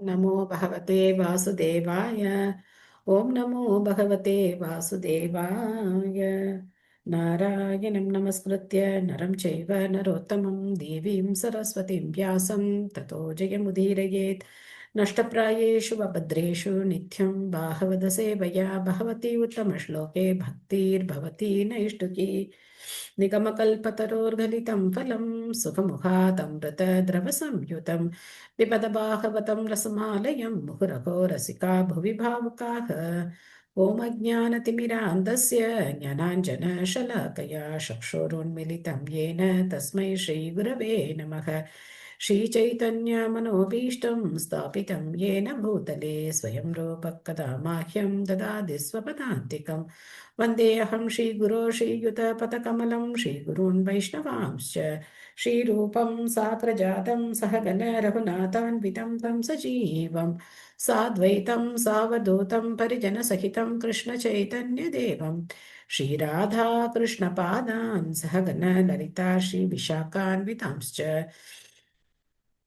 नमो भगवते वासुदेवाय। ॐ नमो भगवते वासुदेवाय। नारायणं नमस्कृत्य नरं चैव नरोत्तमं देवीं सरस्वतीं व्यासं ततो जयमुदीरयेत्। नष्टप्रायेषु वभद्रेषु नित्यं बाहवद सेवया भगवती उत्तमश्लोके भक्तिर्भवती नैष्टुकी। निगमकल्पतरोर्गलितं फलं सुखमुखादमृतद्रवसंयुतं पिबद बाहवतं रसमालयं मुहुरहो रसिका भुवि भावुकाः। ॐ अज्ञानतिमिरान्धस्य ज्ञानाञ्जनशलाकया चक्षुरुन्मिलितं येन तस्मै श्रीगुरवे नमः। श्रीचैतन्यमनोभीष्टं स्थापितं येन भूतले स्वयं रूपः कदा माह्यं ददाति स्वपदान्तिकम्। वन्देऽहं श्रीगुरो श्रीयुतपथकमलं श्रीगुरून् वैष्णवांश्च श्रीरूपं साग्रजातं सहगण रघुनाथान्वितं तं सजीवं साद्वैतं सावधूतं परिजनसहितं कृष्णचैतन्यदेवं श्रीराधा कृष्णपादान् सहगण ललिता श्रीविशाखान्वितांश्च।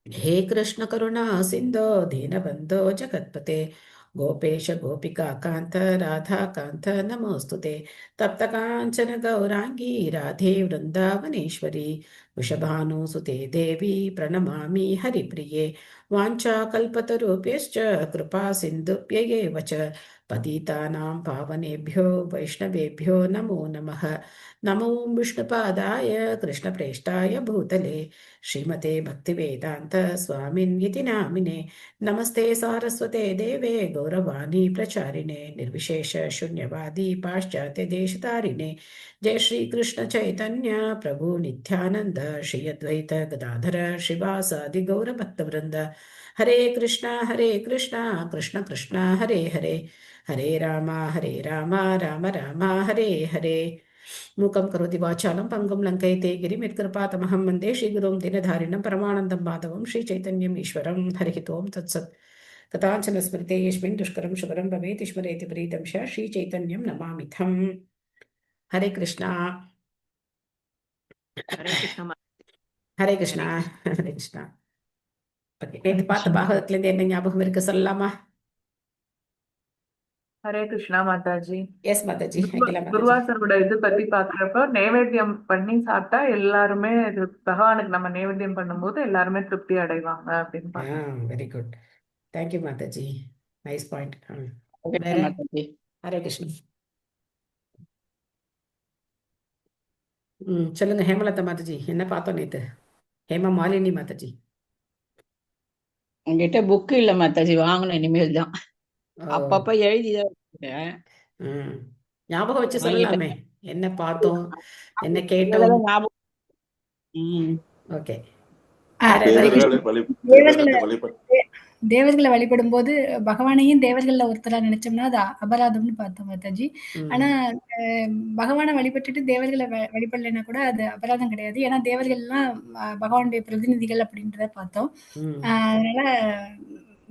हे कृष्ण करुणा सिन्धो दीनबन्धो जगत्पते गोपेश गोपिका कान्त राधा कान्त नमोऽस्तुते। तप्तकाञ्चन गौराङ्गी राधे वृन्दावनेश्वरी वृषभानुसुते देवी प्रणमामि हरिप्रिये। वाञ्छाकल्पतरुभ्यश्च कृपा सिन्धुभ्यैव च पतितानां पावनेभ्यो वैष्णवेभ्यो नमो नमः। नमो विष्णुपादाय कृष्णप्रेष्ठाय भूतले श्रीमते भक्तिवेदान्त स्वामिन्यति नामिने। नमस्ते सारस्वते देवे गौरवाणी प्रचारिणे निर्विशेष शून्यवादी पाश्चात्य देशतारिणे। जय श्री कृष्ण चैतन्य प्रभु नित्यानंद श्री अद्वैत गदाधर श्रीवासादि गौर भक्तवृंद। हरे कृष्णा कृष्ण कृष्ण हरे हरे हरे राम राम राम हरे हरे। मूकं करोति वाचालं पङ्गुं लङ्कयते गिरिं यत्कृपातमहं वन्दे श्रीगुरुं दीनधारिणं परमानन्दं माधवं श्रीचैतन्यम् ईश्वरं। हरिः ओं तत्सत्। कथाञ्चन स्मृते यस्मिन् दुष्करं शुभरं भवेत् स्मरेति प्रीतं च श्रीचैतन्यं नमामिथम्। हरे कृष्णा हरे कृष्ण हरे कृष्णा हरे कृष्णा। நேற்று பார்த்த பாகவதத்துலேருந்து என்ன ஞாபகம் இருக்கு சொல்லலாமா? ஹரே கிருஷ்ணா மாதாஜி. எஸ் மாதாஜி. அகிலா மாதாஜி. துர்வாசரோட இது பத்தி பாக்குறப்ப நைவேத்தியம் பண்ணி சாப்பிட்டா எல்லாருமே பகவானுக்கு நம்ம நைவேத்தியம் பண்ணும்போது எல்லாருமே திருப்தி அடைவாங்க அப்படின்னு பாக்குறோம். Very good. Thank you Mataji. Nice point. Okay, வேற? மாதாஜி. ஹரே கிருஷ்ணா. சொல்லுங்க ஹேமலதா மாதாஜி, என்ன பார்த்தோம் நேத்து? ஹேமா மாலினி மாதாஜி. என்கிட்ட புக்கு இல்ல மாதாஜி, வாங்கணும் இனிமேல் தான். ஓ. அப்பப்ப எழுதிதான் வச்சிருக்கேன். ம். ஞாபகம் வச்சு என்கிட்ட சொல்லலாமே, என்ன பார்த்தோம், என்ன கேட்டோம். இவ்வளவுதான் ஞாபகம். ஓகே. ஆ, வேற ஏதாவது? தேவர்களை வழிபடும் போது பகவானையும் தேவர்கள்ல ஒருத்தரா நினைச்சோம்னா அது அபராதம்னு பார்த்தோம் மாதாஜி. ஆனா பகவானை வழிபட்டுட்டு தேவர்களை வழிபடலைன்னா கூட அது அபராதம் கிடையாது. ஏன்னா தேவர்கள்லாம் பகவானுடைய பிரதிநிதிகள் அப்படின்றத பார்த்தோம். அதனால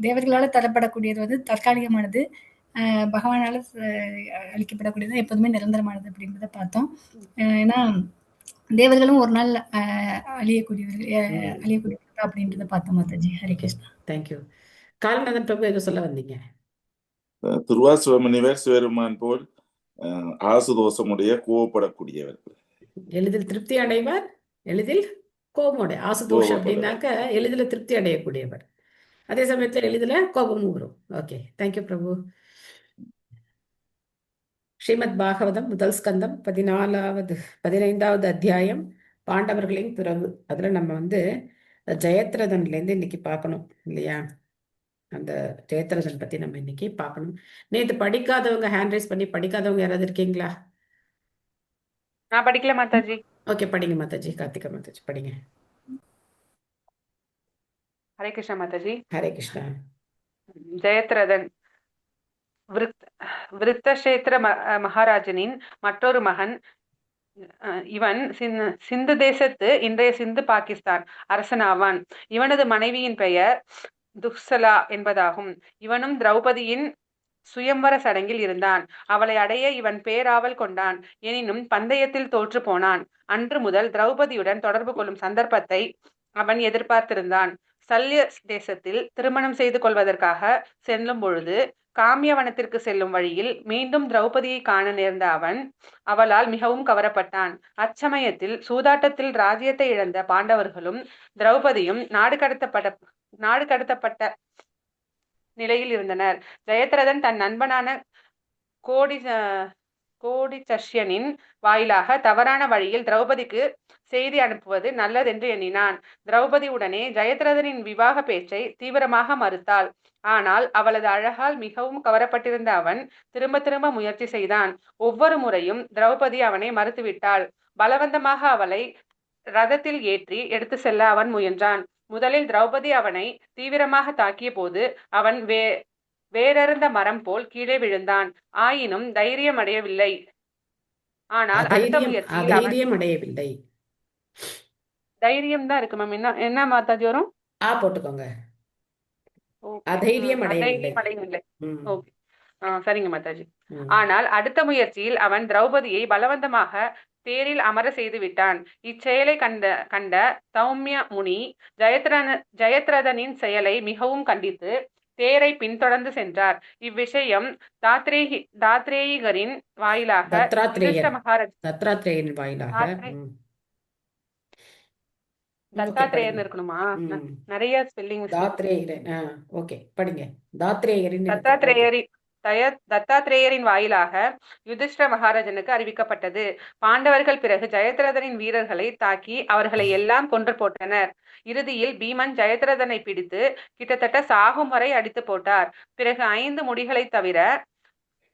தேவர்களால தரப்படக்கூடியது வந்து தற்காலிகமானது, பகவானால அளிக்கப்படக்கூடியது எப்போதுமே நிரந்தரமானது அப்படின்றத பார்த்தோம். ஏன்னா தேவர்களும் ஒரு நாள் அழியக்கூடியவர்கள் அப்படின்றத பார்த்தோம் மாதாஜி. ஹரே கிருஷ்ணா. தேங்க்யூ. காலநாதன் பிரபு எதுவும் சொல்ல வந்தீங்க? துர்வாச முனிவர் சிவருமான் போல் ஆசுதோஷமுடைய கோவப்படக்கூடியவர், எளிதில் திருப்தி அடைவார், எளிதில் கோபமுடைய. ஆசுதோஷம் அப்படின்னாக்க எளிதில் திருப்தி அடையக்கூடியவர், அதே சமயத்துல எளிதில் கோபமும் வரும். ஓகே, தேங்க்யூ பிரபு. ஸ்ரீமத் பாகவதம் முதல் ஸ்கந்தம் 15வது அத்தியாயம் பாண்டவர்களின் துறவு. அதுல நம்ம வந்து ஜெயத்ரதன்லேருந்து இன்னைக்கு பார்க்கணும் இல்லையா? அந்த ஜெயத்ரதன் பத்தி நம்ம இன்னைக்கு பார்க்கணும். நேற்று படிக்காதவங்க ஹேண்ட் ரைஸ் பண்ணி, படிக்காதவங்க யாராவது இருக்கீங்களா? நான் படிக்கல மாதாஜி. ஓகே, படிங்க மாதாஜி. கார்த்திகா மாதாஜி படிங்க. ஹரே கிருஷ்ணா மாதாஜி. ஹரே கிருஷ்ணா. ஜெயத்ரதன் விருத்தக்ஷேத்திர மகாராஜனின் மற்றொரு மகன். இவன் சிந்து தேசத்து, இன்றைய சிந்து பாகிஸ்தான் அரசனாவான். இவனது மனைவியின் பெயர் துக்சலா என்பதாகும். இவனும் திரௌபதியின் சுயம்வர சடங்கில் இருந்தான். அவளை அடைய இவன் பேராவல் கொண்டான். எனினும் பந்தயத்தில் தோற்று போனான். அன்று முதல் திரௌபதியுடன் தொடர்பு கொள்ளும் சந்தர்ப்பத்தை அவன் எதிர்பார்த்திருந்தான். சல்ய தேசத்தில் திருமணம் செய்து கொள்வதற்காக செல்லும் பொழுது காமியவனத்திற்கு செல்லும் வழியில் மீண்டும் திரௌபதியை காண நேர்ந்த அவளால் மிகவும் கவரப்பட்டான். அச்சமயத்தில் சூதாட்டத்தில் ராஜ்யத்தை இழந்த பாண்டவர்களும் திரௌபதியும் நாடு கடத்தப்பட்ட நிலையில் இருந்தனர். ஜெயத்ரதன் தன் நண்பனான கோடிச்சஷ்யனின் வாயிலாக தவறான வழியில் திரௌபதிக்கு செய்தி அனுப்புவது நல்லதென்று எண்ணினான். திரௌபதி உடனே ஜெயத்ரதனின் விவாக பேச்சை தீவிரமாக மறுத்தாள். ஆனால் அவளது அழகால் மிகவும் கவரப்பட்டிருந்த அவன் திரும்ப திரும்ப முயற்சி செய்தான். ஒவ்வொரு முறையும் திரௌபதி அவனை மறுத்துவிட்டாள். பலவந்தமாக அவளை ரதத்தில் ஏற்றி எடுத்து செல்ல அவன் முயன்றான். முதலில் திரௌபதி அவனை தீவிரமாக தாக்கிய போது அவன் வேறறுந்த மரம் போல் கீழே விழுந்தான். ஆயினும் தைரியம் அடையவில்லை. ஆனால் அடுத்த முயற்சியில் அடையவில்லை. தைரியம் தான் இருக்கு மேம். என்ன மாதாஜி வரும்? போட்டுக்கோங்க. அதைரியம் அடையவில்லை. ஓகே, சரிங்க மாதாஜி. ஆனால் அடுத்த முயற்சியில் அவன் திரௌபதியை பலவந்தமாக தேரில் அமர செய்து விட்டான். இச்செயலை கண்ட சௌமிய முனி ஜெயத்ரதனின் செயலை மிகவும் கண்டித்து தேரை பின்தொடர்ந்து சென்றார். இவ்விஷயம் தாத்ரேயிகரின் வாயிலாக தத்தாத்ரேயர் இருக்கணுமா? நிறைய ஸ்பெல்லிங் தத்தாத்ரேயரின் வாயிலாக யுதிஷ்ட மகாராஜனுக்கு அறிவிக்கப்பட்டது. பாண்டவர்கள் பிறகு ஜெயத்ரதனின் வீரர்களை தாக்கி அவர்களை எல்லாம் கொன்று போட்டனர். இறுதியில் பீமன் ஜெயத்ரதனை பிடித்து கிட்டத்தட்ட சாகும் வரை அடித்து போட்டார். பிறகு 5 முடிகளை தவிர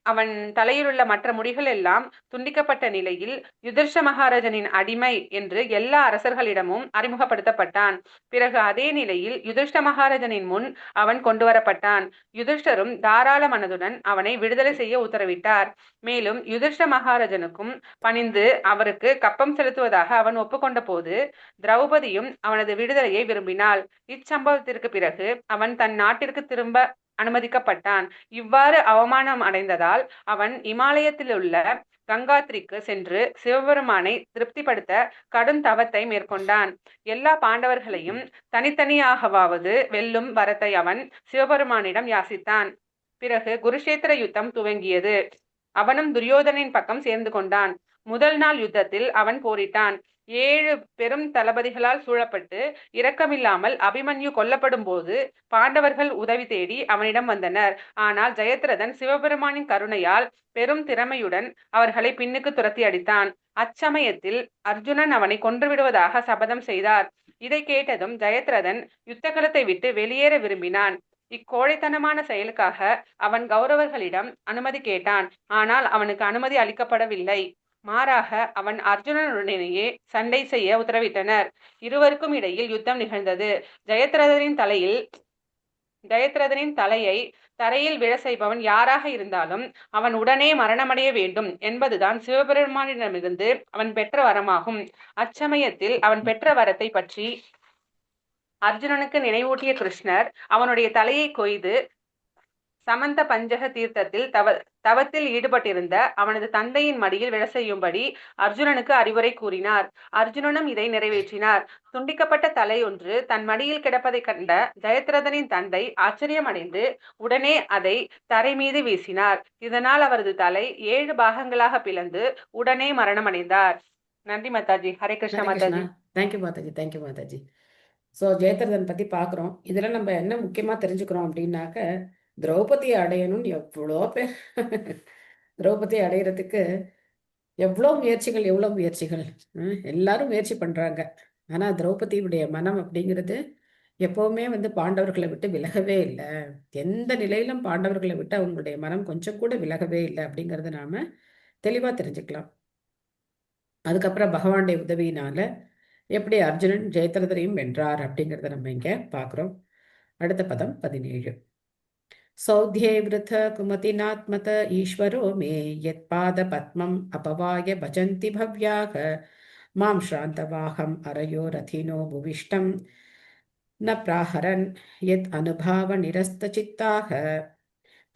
அவன் தலையிலுள்ள மற்ற முடிகள் எல்லாம் துண்டிக்கப்பட்ட நிலையில் யுதிஷ்ட மகாராஜனின் அடிமை என்று எல்லா அரசர்களிடமும் அறிமுகப்படுத்தப்பட்டான். பிறகு அதே நிலையில் யுதிஷ்ட மகாராஜனின் முன் அவன் கொண்டு வரப்பட்டான். யுதிஷ்டரும் தாராள மனதுடன் அவனை விடுதலை செய்ய உத்தரவிட்டார். மேலும் யுதிஷ்ட மகாராஜனுக்கும் பணிந்து அவருக்கு கப்பம் செலுத்துவதாக அவன் ஒப்புக்கொண்ட போது திரௌபதியும் அவனது விடுதலையை விரும்பினாள். இச்சம்பவத்திற்கு பிறகு அவன் தன் நாட்டிற்கு திரும்ப அனுமதிக்கப்பட்டான். இவ்வாறு அவமானம் அடைந்ததால் அவன் இமாலயத்திலுள்ள கங்காத்ரிக்கு சென்று சிவபெருமானை திருப்திப்படுத்த கடும் தவத்தை மேற்கொண்டான். எல்லா பாண்டவர்களையும் தனித்தனியாகவாவது வெல்லும் வரத்தை அவன் சிவபெருமானிடம் யாசித்தான். பிறகு குருஷேத்திர யுத்தம் துவங்கியது. அவனும் துரியோதனின் பக்கம் சேர்ந்து கொண்டான். முதல் நாள் யுத்தத்தில் அவன் போரிட்டான். 7 பெரும் தளபதிகளால் சூழப்பட்டு இரக்கமில்லாமல் அபிமன்யு கொல்லப்படும் போது பாண்டவர்கள் உதவி தேடி அவனிடம் வந்தனர். ஆனால் ஜெயத்ரதன் சிவபெருமானின் கருணையால் பெரும் திறமையுடன் அவர்களை பின்னுக்கு துரத்தி அடித்தான். அச்சமயத்தில் அர்ஜுனன் அவனை கொன்றுவிடுவதாக சபதம் செய்தார். இதை கேட்டதும் ஜெயத்ரதன் யுத்தகலத்தை விட்டு வெளியேற விரும்பினான். இக்கோழைத்தனமான செயலுக்காக அவன் கௌரவர்களிடம் அனுமதி கேட்டான். ஆனால் அவனுக்கு அனுமதி அளிக்கப்படவில்லை. மாறாக அவன் அர்ஜுனனுடனேயே சண்டை செய்ய உத்தரவிட்டனர். இருவருக்கும் இடையில் யுத்தம் நிகழ்ந்தது. ஜெயத்ரதனின் தலையை தரையில் விழ செய்பவன் யாராக இருந்தாலும் அவன் உடனே மரணமடைய வேண்டும் என்பதுதான் சிவபெருமானிடமிருந்து அவன் பெற்ற வரமாகும். அச்சமயத்தில் அவன் பெற்ற வரத்தை பற்றி அர்ஜுனனுக்கு நினைவூட்டிய கிருஷ்ணர் அவனுடைய தலையை கொய்து சமந்த பஞ்சக தீர்த்தத்தில் தவத்தில் ஈடுபட்டிருந்த அவனது தந்தையின் மடியில் விழ செய்யும்படி அர்ஜுனனுக்கு அறிவுரை கூறினார். அர்ஜுனனும் இதை நிறைவேற்றினார். துண்டிக்கப்பட்ட தலை ஒன்று தன் மடியில் கிடப்பதை கண்ட ஜெயத்ரதனின் தந்தை ஆச்சரியமடைந்து உடனே அதை தரை மீது வீசினார். இதனால் அவரது தலை 7 பாகங்களாக பிளந்து உடனே மரணமடைந்தார். நன்றி மாதாஜி. ஹரே கிருஷ்ண மாதாஜி. தேங்க்யூ மாதாஜி. தேங்க்யூ மாதாஜி. ஸோ ஜெயத்ரதன் பத்தி பார்க்குறோம். இதில் நம்ம என்ன முக்கியமா தெரிஞ்சுக்கிறோம் அப்படின்னாக்க, திரௌபதியை அடையணும்னு எவ்வளோ பேர் திரௌபதியை அடையிறதுக்கு எவ்வளோ முயற்சிகள் எல்லாரும் முயற்சி பண்றாங்க. ஆனா திரௌபதியுடைய மனம் அப்படிங்கிறது எப்பவுமே பாண்டவர்களை விட்டு விலகவே இல்லை. எந்த நிலையிலும் பாண்டவர்களை விட்டு அவங்களுடைய மனம் கொஞ்சம் கூட விலகவே இல்லை அப்படிங்கறத நாம தெளிவா தெரிஞ்சுக்கலாம். அதுக்கப்புறம் பகவானுடைய உதவியினால எப்படி அர்ஜுனன் ஜெயத்ரதனையும் வென்றார் அப்படிங்கிறத நம்ம இங்க பார்க்கிறோம். அடுத்த பதம் 17. சௌத்யே விருத குமதிநாத்மத ஈஸ்வரோ மே யத் பாத பத்மம் அபவாய பஜந்தி பவ்யாக மாம் ஸ்ராந்தவாகம் அரயோ ரதினோ புவிஷ்டம் ந பிராஹரன் யத் அனுபாவ நிரஸ்த சித்தாக.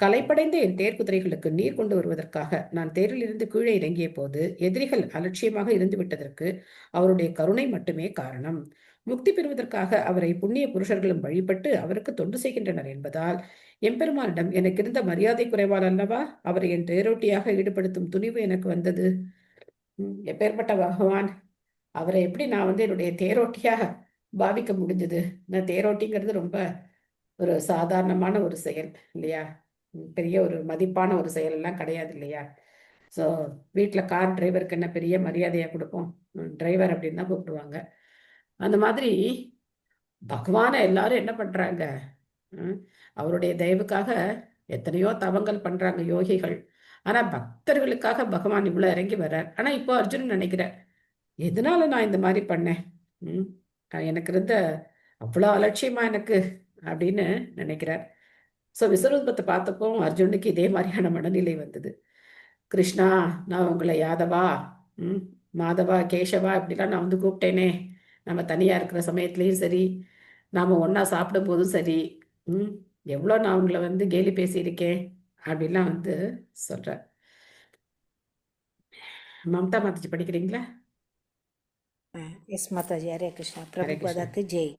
கலைப்படைந்த என் தேர் குதிரைகளுக்கு நீர் கொண்டு வருவதற்காக நான் தேரில் இருந்து கீழே இறங்கிய போது எதிரிகள் அலட்சியமாக இருந்து விட்டதற்கு அவருடைய கருணை மட்டுமே காரணம். முக்தி பெறுவதற்காக அவரை புண்ணிய புருஷர்களும் வழிபட்டு அவருக்கு தொண்டு செய்கின்றனர் என்பதால் எம்பெருமானிடம் எனக்கு இருந்த மரியாதை குறைவால் அல்லவா அவரை என் தேரோட்டியாக ஈடுபடுத்தும் துணிவு எனக்கு வந்தது. எப்பேற்பட்ட பகவான், அவரை எப்படி நான் என்னுடைய தேரோட்டியாக பாவிக்க முடிஞ்சது? நான் தேரோட்டிங்கிறது ரொம்ப ஒரு சாதாரணமான ஒரு செயல் இல்லையா? பெரிய ஒரு மதிப்பான ஒரு செயல் எல்லாம் கிடையாது இல்லையா? ஸோ வீட்டில் கார் டிரைவருக்கு என்ன பெரிய மரியாதையாக கொடுப்போம்? டிரைவர் அப்படின்னு தான் கூப்பிடுவாங்க. அந்த மாதிரி பகவானை எல்லாரும் என்ன பண்றாங்க? அவருடைய தயவுக்காக எத்தனையோ தவங்கள் பண்றாங்க யோகிகள். ஆனா பக்தர்களுக்காக பகவான் இவ்வளவு இறங்கி வர்றார். ஆனா இப்போ அர்ஜுனன் நினைக்கிறேன், எதனால நான் இந்த மாதிரி பண்ணேன்? எனக்கு இருந்த அவ்வளோ அலட்சியமா எனக்கு அப்படின்னு நினைக்கிறார். ஸோ விஸ்வரூபத்தை பார்த்தப்போ அர்ஜுனுக்கு இதே மாதிரியான மனநிலை வந்தது. கிருஷ்ணா, நான் உங்களை யாதவா, மாதவா, கேசவா இப்படிலாம் நான் கூப்பிட்டேனே. நம்ம தனியா இருக்கிற சமயத்துலயும் சரி, நாம ஒன்னா சாப்பிடும் போதும் சரி, எவ்வளோ நான் உங்களை கேலி பேசியிருக்கேன் அப்படின்லாம் சொல்றேன். மம்தா மாதாஜி படிக்கிறீங்களா? எஸ் மாதாஜி. ஹரே கிருஷ்ணா. பிரபுபாதாக்கு ஜெய்.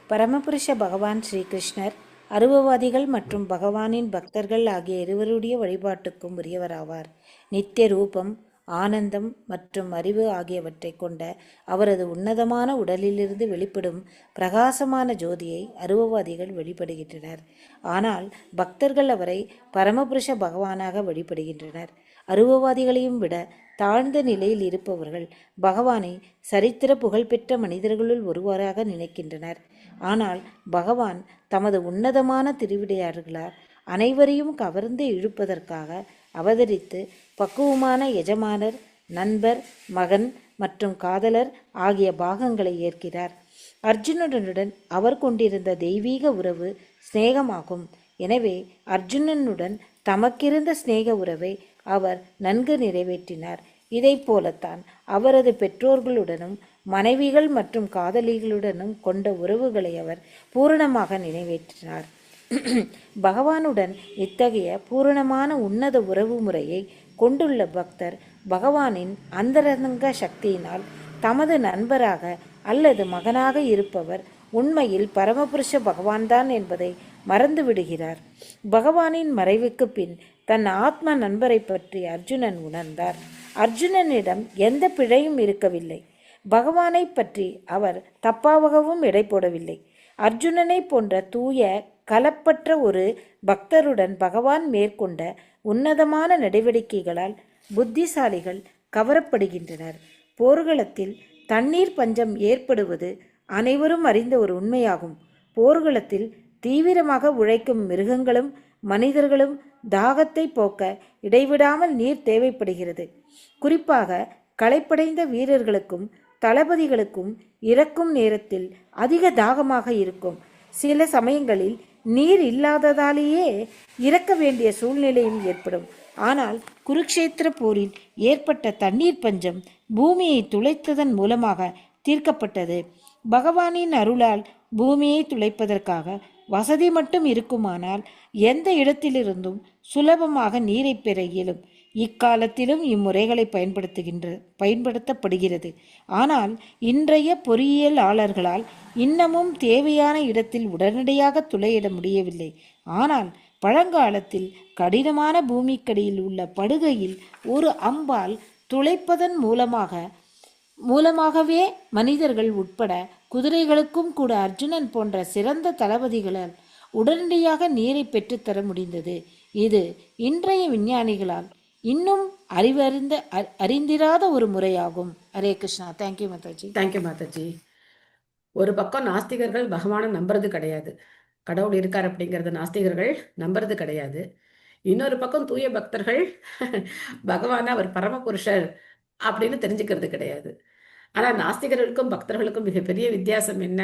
பரமபுருஷ பகவான் ஸ்ரீகிருஷ்ணர் அருவவாதிகள் மற்றும் பகவானின் பக்தர்கள் ஆகிய இருவருடைய வழிபாட்டுக்கும் உரியவராவார். நித்திய ரூபம், ஆனந்தம் மற்றும் அறிவு ஆகியவற்றை கொண்ட அவரது உன்னதமான உடலிலிருந்து வெளிப்படும் பிரகாசமான ஜோதியை அருவவாதிகள் வழிபடுகின்றனர். ஆனால் பக்தர்கள் அவரை பரமபுருஷ பகவானாக வழிபடுகின்றனர். அருவவாதிகளையும் விட தாழ்ந்த நிலையில் இருப்பவர்கள் பகவானை சரித்திர புகழ்பெற்ற மனிதர்களுள் ஒருவராக நினைக்கின்றனர். ஆனால் பகவான் தமது உன்னதமான திருவிடையார்களால் அனைவரையும் கவர்ந்து இழுப்பதற்காக அவதரித்து பக்குவமான எஜமானர், நண்பர், மகன் மற்றும் காதலர் ஆகிய பாகங்களை ஏற்கிறார். அர்ஜுனனுடன் அவர் கொண்டிருந்த தெய்வீக உறவு சிநேகமாகும். எனவே அர்ஜுனனுடன் தமக்கிருந்த சிநேக உறவை அவர் நன்கு நிறைவேற்றினார். இதை போலத்தான் அவரது பெற்றோர்களுடனும் மனைவிகள் மற்றும் காதலிகளுடனும் கொண்ட உறவுகளை அவர் பூரணமாக நிறைவேற்றினார். பகவானுடன் இத்தகைய பூரணமான உன்னத உறவு முறையை கொண்டுள்ள பக்தர் பகவானின் அந்தரங்க சக்தியினால் தமது நண்பராக அல்லது மகனாக இருப்பவர் உண்மையில் பரமபுருஷ பகவான்தான் என்பதை மறந்து விடுகிறார். பகவானின் மறைவுக்கு பின் தன் ஆத்ம நண்பரை பற்றி அர்ஜுனன் உணர்ந்தார். அர்ஜுனனிடம் எந்த பிழையும் இருக்கவில்லை. பகவானை பற்றி அவர் தப்பாகவும் எடை போடவில்லை. அர்ஜுனனை போன்ற தூய கலப்பற்ற ஒரு பக்தருடன் பகவான் மேற்கொண்ட உன்னதமான நடவடிக்கைகளால் புத்திசாலிகள் கவரப்படுகின்றனர். போர்க்களத்தில் தண்ணீர் பஞ்சம் ஏற்படுவது அனைவரும் அறிந்த ஒரு உண்மையாகும். போர்க்களத்தில் தீவிரமாக உழைக்கும் மிருகங்களும் மனிதர்களும் தாகத்தை போக்க இடைவிடாமல் நீர் தேவைப்படுகிறது. குறிப்பாக களைப்படைந்த வீரர்களுக்கும் தளபதிகளுக்கும் இறக்கும் நேரத்தில் அதிக தாகமாக இருக்கும். சில சமயங்களில் நீர் இல்லாததாலேயே இறக்க வேண்டிய சூழ்நிலையும் ஏற்படும். ஆனால் குருக்ஷேத்திர போரில் ஏற்பட்ட தண்ணீர் பஞ்சம் பூமியை துளைத்ததன் மூலமாக தீர்க்கப்பட்டது. பகவானின் அருளால் பூமியை துளைப்பதற்காக வசதி மட்டும் இருக்குமானால் எந்த இடத்திலிருந்தும் சுலபமாக நீரை பெற இயலும். இக்காலத்திலும் இம்முறைகளை பயன்படுத்தப்படுகிறது. ஆனால் இன்றைய பொறியியலாளர்களால் இன்னமும் தேவையான இடத்தில் உடனடியாக துளையிட முடியவில்லை. ஆனால் பழங்காலத்தில் கடினமான பூமிக்கடியில் உள்ள படுகையில் ஒரு அம்பால் துளைப்பதன் மூலமாகவே மனிதர்கள் உட்பட குதிரைகளுக்கும் கூட அர்ஜுனன் போன்ற சிறந்த தளபதிகளால் உடனடியாக நீரை பெற்றுத்தர முடிந்தது. இது இன்றைய விஞ்ஞானிகளால் இன்னும் அறிந்திராத ஒரு முறையாகும். ஹரே கிருஷ்ணா. தேங்க்யூ மாதாஜி. தேங்க்யூ மாதாஜி. ஒரு பக்கம் நாஸ்திகர்கள் பகவானை நம்புறது கிடையாது, கடவுள் இருக்கார் அப்படிங்கிறது நாஸ்திகர்கள் நம்புறது கிடையாது. இன்னொரு பக்கம் தூய பக்தர்கள் பகவானை அவர் பரமபுருஷர் அப்படின்னு தெரிஞ்சுக்கிறது கிடையாது. ஆனா நாஸ்திகர்களுக்கும் பக்தர்களுக்கும் மிகப்பெரிய வித்தியாசம் என்ன?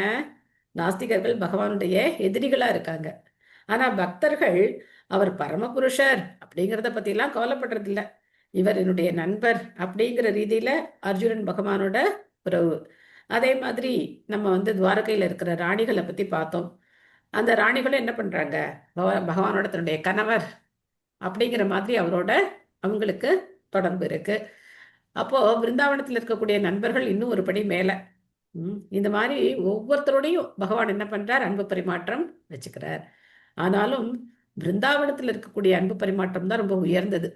நாஸ்திகர்கள் பகவானுடைய எதிரிகளா இருக்காங்க. ஆனா பக்தர்கள் அவர் பரமபுருஷர் அப்படிங்கிறத பத்திலாம் கவலைப்படுறது இல்லை. இவர் என்னுடைய நண்பர் அப்படிங்கிற ரீதியில அர்ஜுனன் பகவானோட உறவு. அதே மாதிரி நம்ம துவாரகையில இருக்கிற ராணிகளை பத்தி பார்த்தோம். அந்த ராணிகளும் என்ன பண்றாங்க? பகவானோட தன்னுடைய கணவர் அப்படிங்கிற மாதிரி அவங்களுக்கு தொடர்பு இருக்கு. அப்போ பிருந்தாவனத்தில் இருக்கக்கூடிய நண்பர்கள் இன்னும் ஒரு படி மேல. இந்த மாதிரி ஒவ்வொருத்தரோடையும் பகவான் என்ன பண்றார், அன்பு பரிமாற்றம் வச்சுக்கிறார். ஆனாலும் பிருந்தாவனத்தில் இருக்கக்கூடிய அன்பு பரிமாற்றம் தான் ரொம்ப உயர்ந்தது.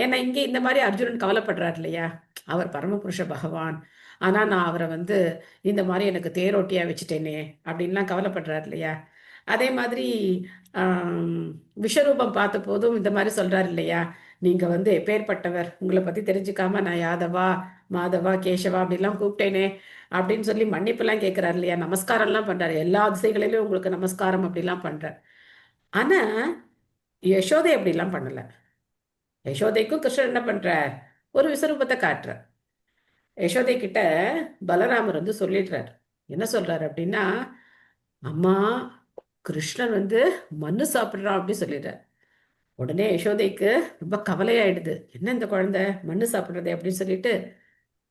ஏன்னா இங்கே இந்த மாதிரி அர்ஜுனன் கவலைப்படுறார் இல்லையா, அவர் பரமபுருஷ பகவான், ஆனா நான் அவரை வந்து இந்த மாதிரி எனக்கு தேரோட்டியா வச்சுட்டேனே அப்படின்லாம் கவலைப்படுறார் இல்லையா. அதே மாதிரி விஸ்வரூபம் பார்த்த போதும் இந்த மாதிரி சொல்றாரு இல்லையா, நீங்க வந்து எப்பேற்பட்டவர், உங்களை பத்தி தெரிஞ்சுக்காம நான் யாதவா மாதவா கேசவா அப்படிலாம் கூப்பிட்டேனே அப்படின்னு சொல்லி மன்னிப்புலாம் கேட்கிறாரு இல்லையா, நமஸ்காரம்லாம் பண்றாரு, எல்லா திசைகளிலும் உங்களுக்கு நமஸ்காரம் அப்படிலாம் பண்றார். ஆனா யசோதை அப்படிலாம் பண்ணல. யசோதைக்கும் கிருஷ்ணர் என்ன பண்றார், ஒரு விஸ்வரூபத்தை காட்டுறார். யசோதை கிட்ட பலராமர் வந்து சொல்லிடுறார். என்ன சொல்றாரு அப்படின்னா, அம்மா கிருஷ்ணன் வந்து மண்ணு சாப்பிடுறான் அப்படின்னு சொல்லிடுறார். உடனே யசோதைக்கு ரொம்ப கவலையாயிடுது, என்ன இந்த குழந்தை மண்ணு சாப்பிடுறது அப்படின்னு சொல்லிட்டு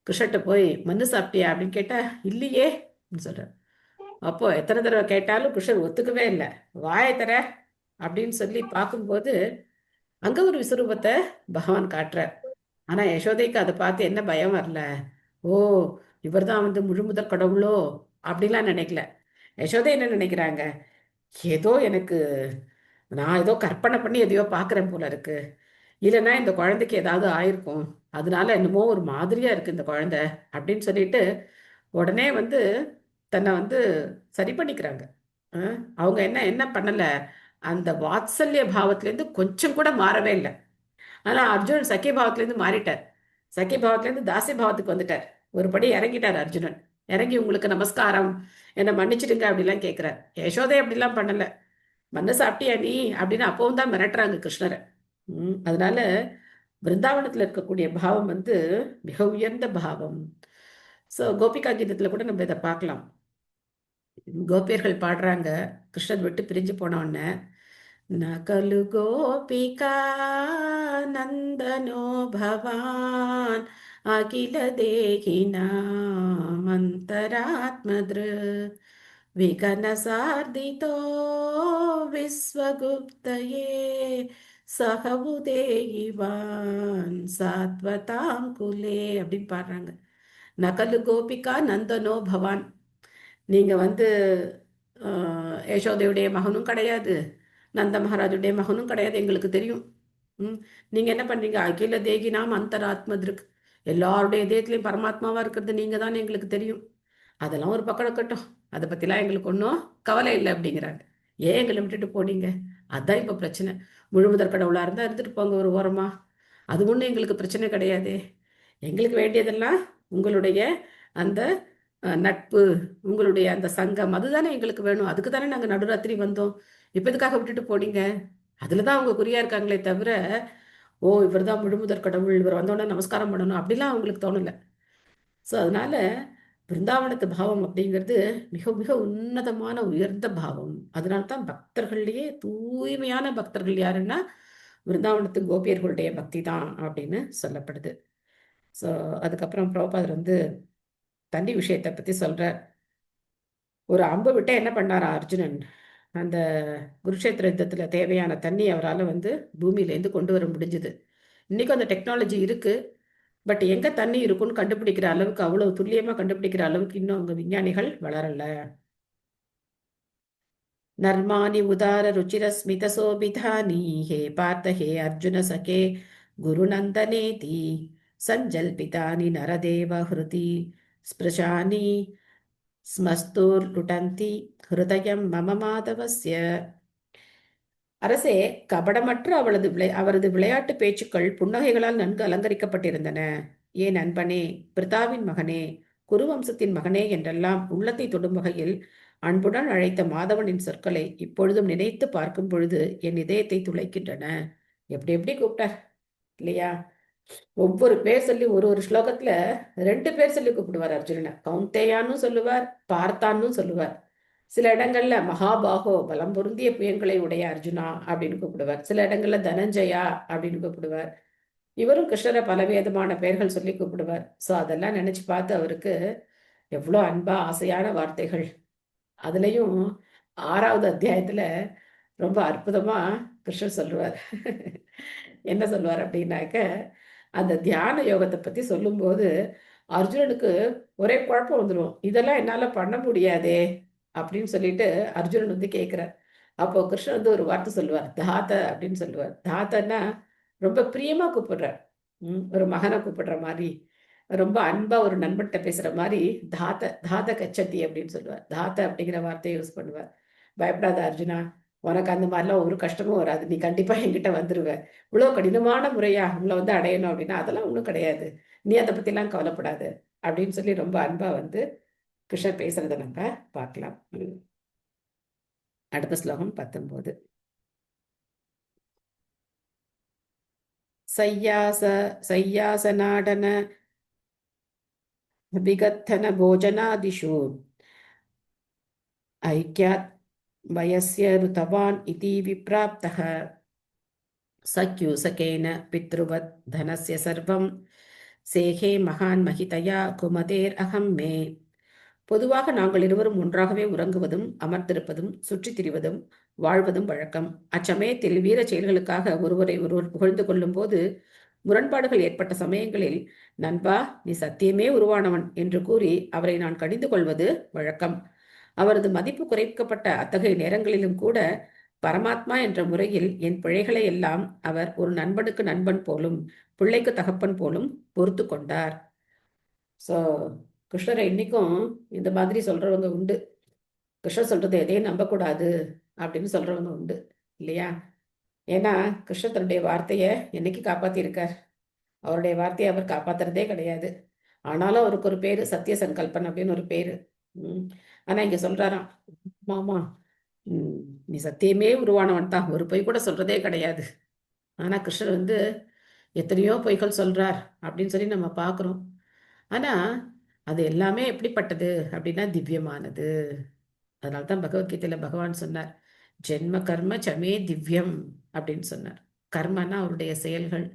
கிருஷ்ணர்கிட்ட போய் மண்ணு சாப்பிட்டியா அப்படின்னு கேட்டா, இல்லையே அப்படின்னு சொல்றார். அப்போ எத்தனை தடவை கேட்டாலும் கிருஷ்ணர் ஒத்துக்கவே இல்லை. வாயை தர அப்படின்னு சொல்லி பார்க்கும்போது அங்க ஒரு விஸ்வரூபத்தை பகவான் காட்டுறார். ஆனா யசோதைக்கு அதை பார்த்து என்ன பயம் வரல, ஓ இவர் தான் வந்து முழுமுதற் கடவுளோ அப்படிலாம் நினைக்கல. யசோதை என்ன நினைக்கிறாங்க, ஏதோ எனக்கு நான் ஏதோ கற்பனை பண்ணி எதையோ பார்க்குறேன் போல இருக்கு, இல்லைன்னா இந்த குழந்தைக்கு ஏதாவது ஆயிருக்கும், அதனால என்னமோ ஒரு மாதிரியா இருக்கு இந்த குழந்தை அப்படின்னு சொல்லிட்டு உடனே வந்து தன்னை வந்து சரி பண்ணிக்கிறாங்க. அவங்க என்ன என்ன பண்ணல, அந்த வாத்சல்ய பாவத்திலேருந்து கொஞ்சம் கூட மாறவே இல்லை. ஆனா அர்ஜுனன் சக்கிய பாவத்திலேருந்து மாறிட்டார். சக்கிய பாவத்திலேருந்து தாசிய பாவத்துக்கு வந்துட்டார். ஒரு படி இறங்கிட்டார் அர்ஜுனன். இறங்கி உங்களுக்கு நமஸ்காரம், என்னை மன்னிச்சிடுங்க அப்படிலாம் கேட்கிறார். யசோதை அப்படிலாம் பண்ணல. மண்ணை சாப்பிட்டியா நீ அப்படின்னு அப்பவும் தான் மிரட்டுறாங்க கிருஷ்ணரை. அதனால பிருந்தாவனத்துல இருக்கக்கூடிய பாவம் வந்து மிக உயர்ந்த பாவம். ஸோ கோபிகா கீதத்துல கூட நம்ம இதை பார்க்கலாம். கோபியர்கள் பாடுறாங்க, கிருஷ்ணர் விட்டு பிரிஞ்சு போன உடனே, நகலு கோபிகா நந்தனோ பவான் அகில தேகினாம் அந்தராத்மத்ரு விகன சார்திதோ விஸ்வகுப்தயே சகவுதேயிவான் சாத்வதாம் குலே அப்படின்னு பாடுறாங்க. நகலு கோபிகா நந்தனோ பவான், நீங்க வந்து யசோதையுடைய மகனும் கிடையாது, நந்த மகாராஜுடைய மகனும் கிடையாது, எங்களுக்கு தெரியும். நீங்க என்ன பண்றீங்க, அகில தேகினாம் அந்தராத்மதிருக்கு, எல்லாருடைய இதயத்திலையும் பரமாத்மாவா இருக்கிறது நீங்க தான் எங்களுக்கு தெரியும். அதெல்லாம் ஒரு பக்கம் இருக்கட்டும், அதை பத்திலாம் எங்களுக்கு ஒன்றும் கவலை இல்லை அப்படிங்கிறாங்க. ஏன் எங்களை விட்டுட்டு போனீங்க, அதான் இப்போ பிரச்சனை. முழுமுதற் கடவுளா இருந்தா இருந்துட்டு போங்க ஒரு ஓரமா, அது ஒன்றும் எங்களுக்கு பிரச்சனை கிடையாது. எங்களுக்கு வேண்டியதெல்லாம் உங்களுடைய அந்த நட்பு, உங்களுடைய அந்த சங்கம், அதுதானே எங்களுக்கு வேணும், அதுக்கு தானே நாங்கள் நடுராத்திரி வந்தோம், இப்போ எதுக்காக விட்டுட்டு போனீங்க. அதில் தான் அவங்க குறியா இருக்காங்களே தவிர, ஓ இவர் தான் முழுமுதற் கடவுள், இவர் வந்தோடனே நமஸ்காரம் பண்ணணும் அப்படிலாம் அவங்களுக்கு தோணலை. ஸோ அதனால பிருந்தாவனத்து பாவம் அப்படிங்கிறது மிக மிக உன்னதமான உயர்ந்த பாவம். அதனால தான் பக்தர்கள்லேயே தூய்மையான பக்தர்கள் யாருன்னா பிருந்தாவனத்து கோபியர்களுடைய பக்தி தான் அப்படின்னு சொல்லப்படுது. ஸோ அதுக்கப்புறம் பிரபுபாதர் வந்து தண்ணி விஷயத்தை பற்றி சொல்கிறார். ஒரு அம்பு விட்ட என்ன பண்ணாரா அர்ஜுனன், அந்த குருஷேத்திர யுத்தத்தில் தேவையான தண்ணி அவரால் வந்து பூமியிலேருந்து கொண்டு வர முடிஞ்சுது. இன்றைக்கும் அந்த டெக்னாலஜி இருக்குது, பட் எங்கே தண்ணி இருக்குன்னு கண்டுபிடிக்கிற அளவுக்கு, அவ்வளவு துல்லியமாக கண்டுபிடிக்கிற அளவுக்கு இன்னும் அங்கே விஞ்ஞானிகள் வளரல. நர்மானி உதார ருச்சிர ஸ்மித சோபிதானி ஹே பார்த்த ஹே அர்ஜுன சகே குருநந்தனேதி சஞ்சல்பிதானி நரதேவ ஹிருதி ஸ்பிருஷானி ஸ்மஸ்தூர் லுடந்தி ஹிருதயம் மம மாதவஸ்ய. அரசே, கபடமற்ற அவரது விளையாட்டு பேச்சுக்கள் புன்னகைகளால் நன்கு அலங்கரிக்கப்பட்டிருந்தன. ஏன் நண்பனே, பிரிதாவின் மகனே, குருவம்சத்தின் மகனே என்றெல்லாம் உள்ளத்தை தொடும் வகையில் அன்புடன் அழைத்த மாதவனின் சொற்களை இப்பொழுதும் நினைத்து பார்க்கும் பொழுது என் இதயத்தை துளைக்கின்றன. எப்படி எப்படி கூப்பிட்டார் இல்லையா, ஒவ்வொரு பேர் சொல்லி ஒரு ஒரு ஸ்லோகத்துல 2 பேர் சொல்லி கூப்பிடுவார் அர்ஜுனனை. கௌந்தேயான்னு சொல்லுவார், பார்த்தான்னு சொல்லுவார். சில இடங்கள்ல மகாபாகோ பலம் பொருந்திய புயங்களை உடைய அர்ஜுனா அப்படின்னு கூப்பிடுவார். சில இடங்கள்ல தனஞ்சயா அப்படின்னு கூப்பிடுவார். இவரும் கிருஷ்ணரை பலவிதமான பெயர்கள் சொல்லி கூப்பிடுவார். ஸோ அதெல்லாம் நினைச்சு பார்த்து அவருக்கு எவ்வளோ அன்பா ஆசையான வார்த்தைகள். அதுலயும் 6வது அத்தியாயத்துல ரொம்ப அற்புதமா கிருஷ்ணர் சொல்லுவார். என்ன சொல்லுவார் அப்படின்னாக்க, அந்த தியான யோகத்தை பத்தி சொல்லும்போது அர்ஜுனனுக்கு ஒரே குழப்பம் வந்துடும். இதெல்லாம் என்னால பண்ண முடியாதே அப்படின்னு சொல்லிட்டு அர்ஜுனன் வந்து கேட்கிறார். அப்போ கிருஷ்ணன் வந்து ஒரு வார்த்தை சொல்லுவார், தாத்த அப்படின்னு சொல்லுவார். தாத்தன்னா ரொம்ப பிரியமா கூப்பிடுறார். ஒரு மகனை கூப்பிடுற மாதிரி, ரொம்ப அன்பா ஒரு நண்பன்கிட்ட பேசுற மாதிரி தாத்த தாத்த கச்சத்தி அப்படின்னு சொல்லுவார். தாத்த அப்படிங்கிற வார்த்தையை யூஸ் பண்ணுவார். பயப்படாத அர்ஜுனா, உனக்கு அந்த மாதிரிலாம் ஒரு கஷ்டமும் வராது, நீ கண்டிப்பா என்கிட்ட வந்துருவ. இவ்வளவு கடினமான முறையா உங்களை வந்து அடையணும் அப்படின்னா அதெல்லாம் ஒண்ணும் கிடையாது, நீ அதை பத்தி எல்லாம் கவலைப்படாது அப்படின்னு சொல்லி ரொம்ப அன்பா வந்து கிருஷ்ணர் பேசுறதை நம்ம பார்க்கலாம். அடுத்த ஸ்லோகம் 19. சய்யாசனாடன விகத்தன போஜனாதிஷு ஐக்கியாத் வயஸ்ய ருதவான் இதி விப்ராப்தः சக்யூசகேன பித்ருவத் தனஸ்ய சர்வம் சேகே மகான் மகிதயா குமதேர் அகம் மே. பொதுவாக நாங்கள் இருவரும் ஒன்றாகவே உறங்குவதும் அமர்ந்திருப்பதும் சுற்றித் திரிவதும் வாழ்வதும் வழக்கம். அச்சமயத்தில் வீர செயல்களுக்காக ஒருவரை ஒருவர் புகழ்ந்து கொள்ளும் போது முரண்பாடுகள் ஏற்பட்ட சமயங்களில், நண்பா, நீ சத்தியமே உருவானவன் என்று கூறி அவரை நான் கடிந்து கொள்வது வழக்கம். அவரது மதிப்பு குறைக்கப்பட்ட அத்தகைய நேரங்களிலும் கூட பரமாத்மா என்ற முறையில் என் பிழைகளை எல்லாம் அவர் ஒரு நண்பனுக்கு நண்பன் போலும் பிள்ளைக்கு தகப்பன் போலும் பொறுத்து கொண்டார். ஸோ கிருஷ்ணரை இன்னைக்கும் இந்த மாதிரி சொல்றவங்க உண்டு. கிருஷ்ணர் சொல்றது எதையும் நம்பக்கூடாது அப்படின்னு சொல்றவங்க உண்டு இல்லையா? ஏன்னா கிருஷ்ணர் தன்னுடைய வார்த்தையை என்னைக்கு காப்பாத்திருக்கார்? அவருடைய வார்த்தையை அவர் காப்பாத்துறதே கிடையாது. ஆனாலும் அவருக்கு ஒரு பேரு சத்திய சங்கல்பன் அப்படின்னு ஒரு பேரு. ஆனா இங்க சொல்றாராம், மாமா நீ சத்தியமே உருவானவன் தான், ஒரு பொய் கூட சொல்றதே கிடையாது. ஆனா கிருஷ்ணர் வந்து எத்தனையோ பொய்கள் சொல்றார் அப்படின்னு சொல்லி நம்ம பார்க்கிறோம். ஆனா அது எல்லாமே எப்படிப்பட்டது அப்படின்னா திவ்யமானது. அதனால்தான் பகவத்கீதையில பகவான் சொன்னார், ஜென்ம கர்ம சமே திவ்யம் அப்படின்னு சொன்னார். கர்மனா அவருடைய செயல்கள்,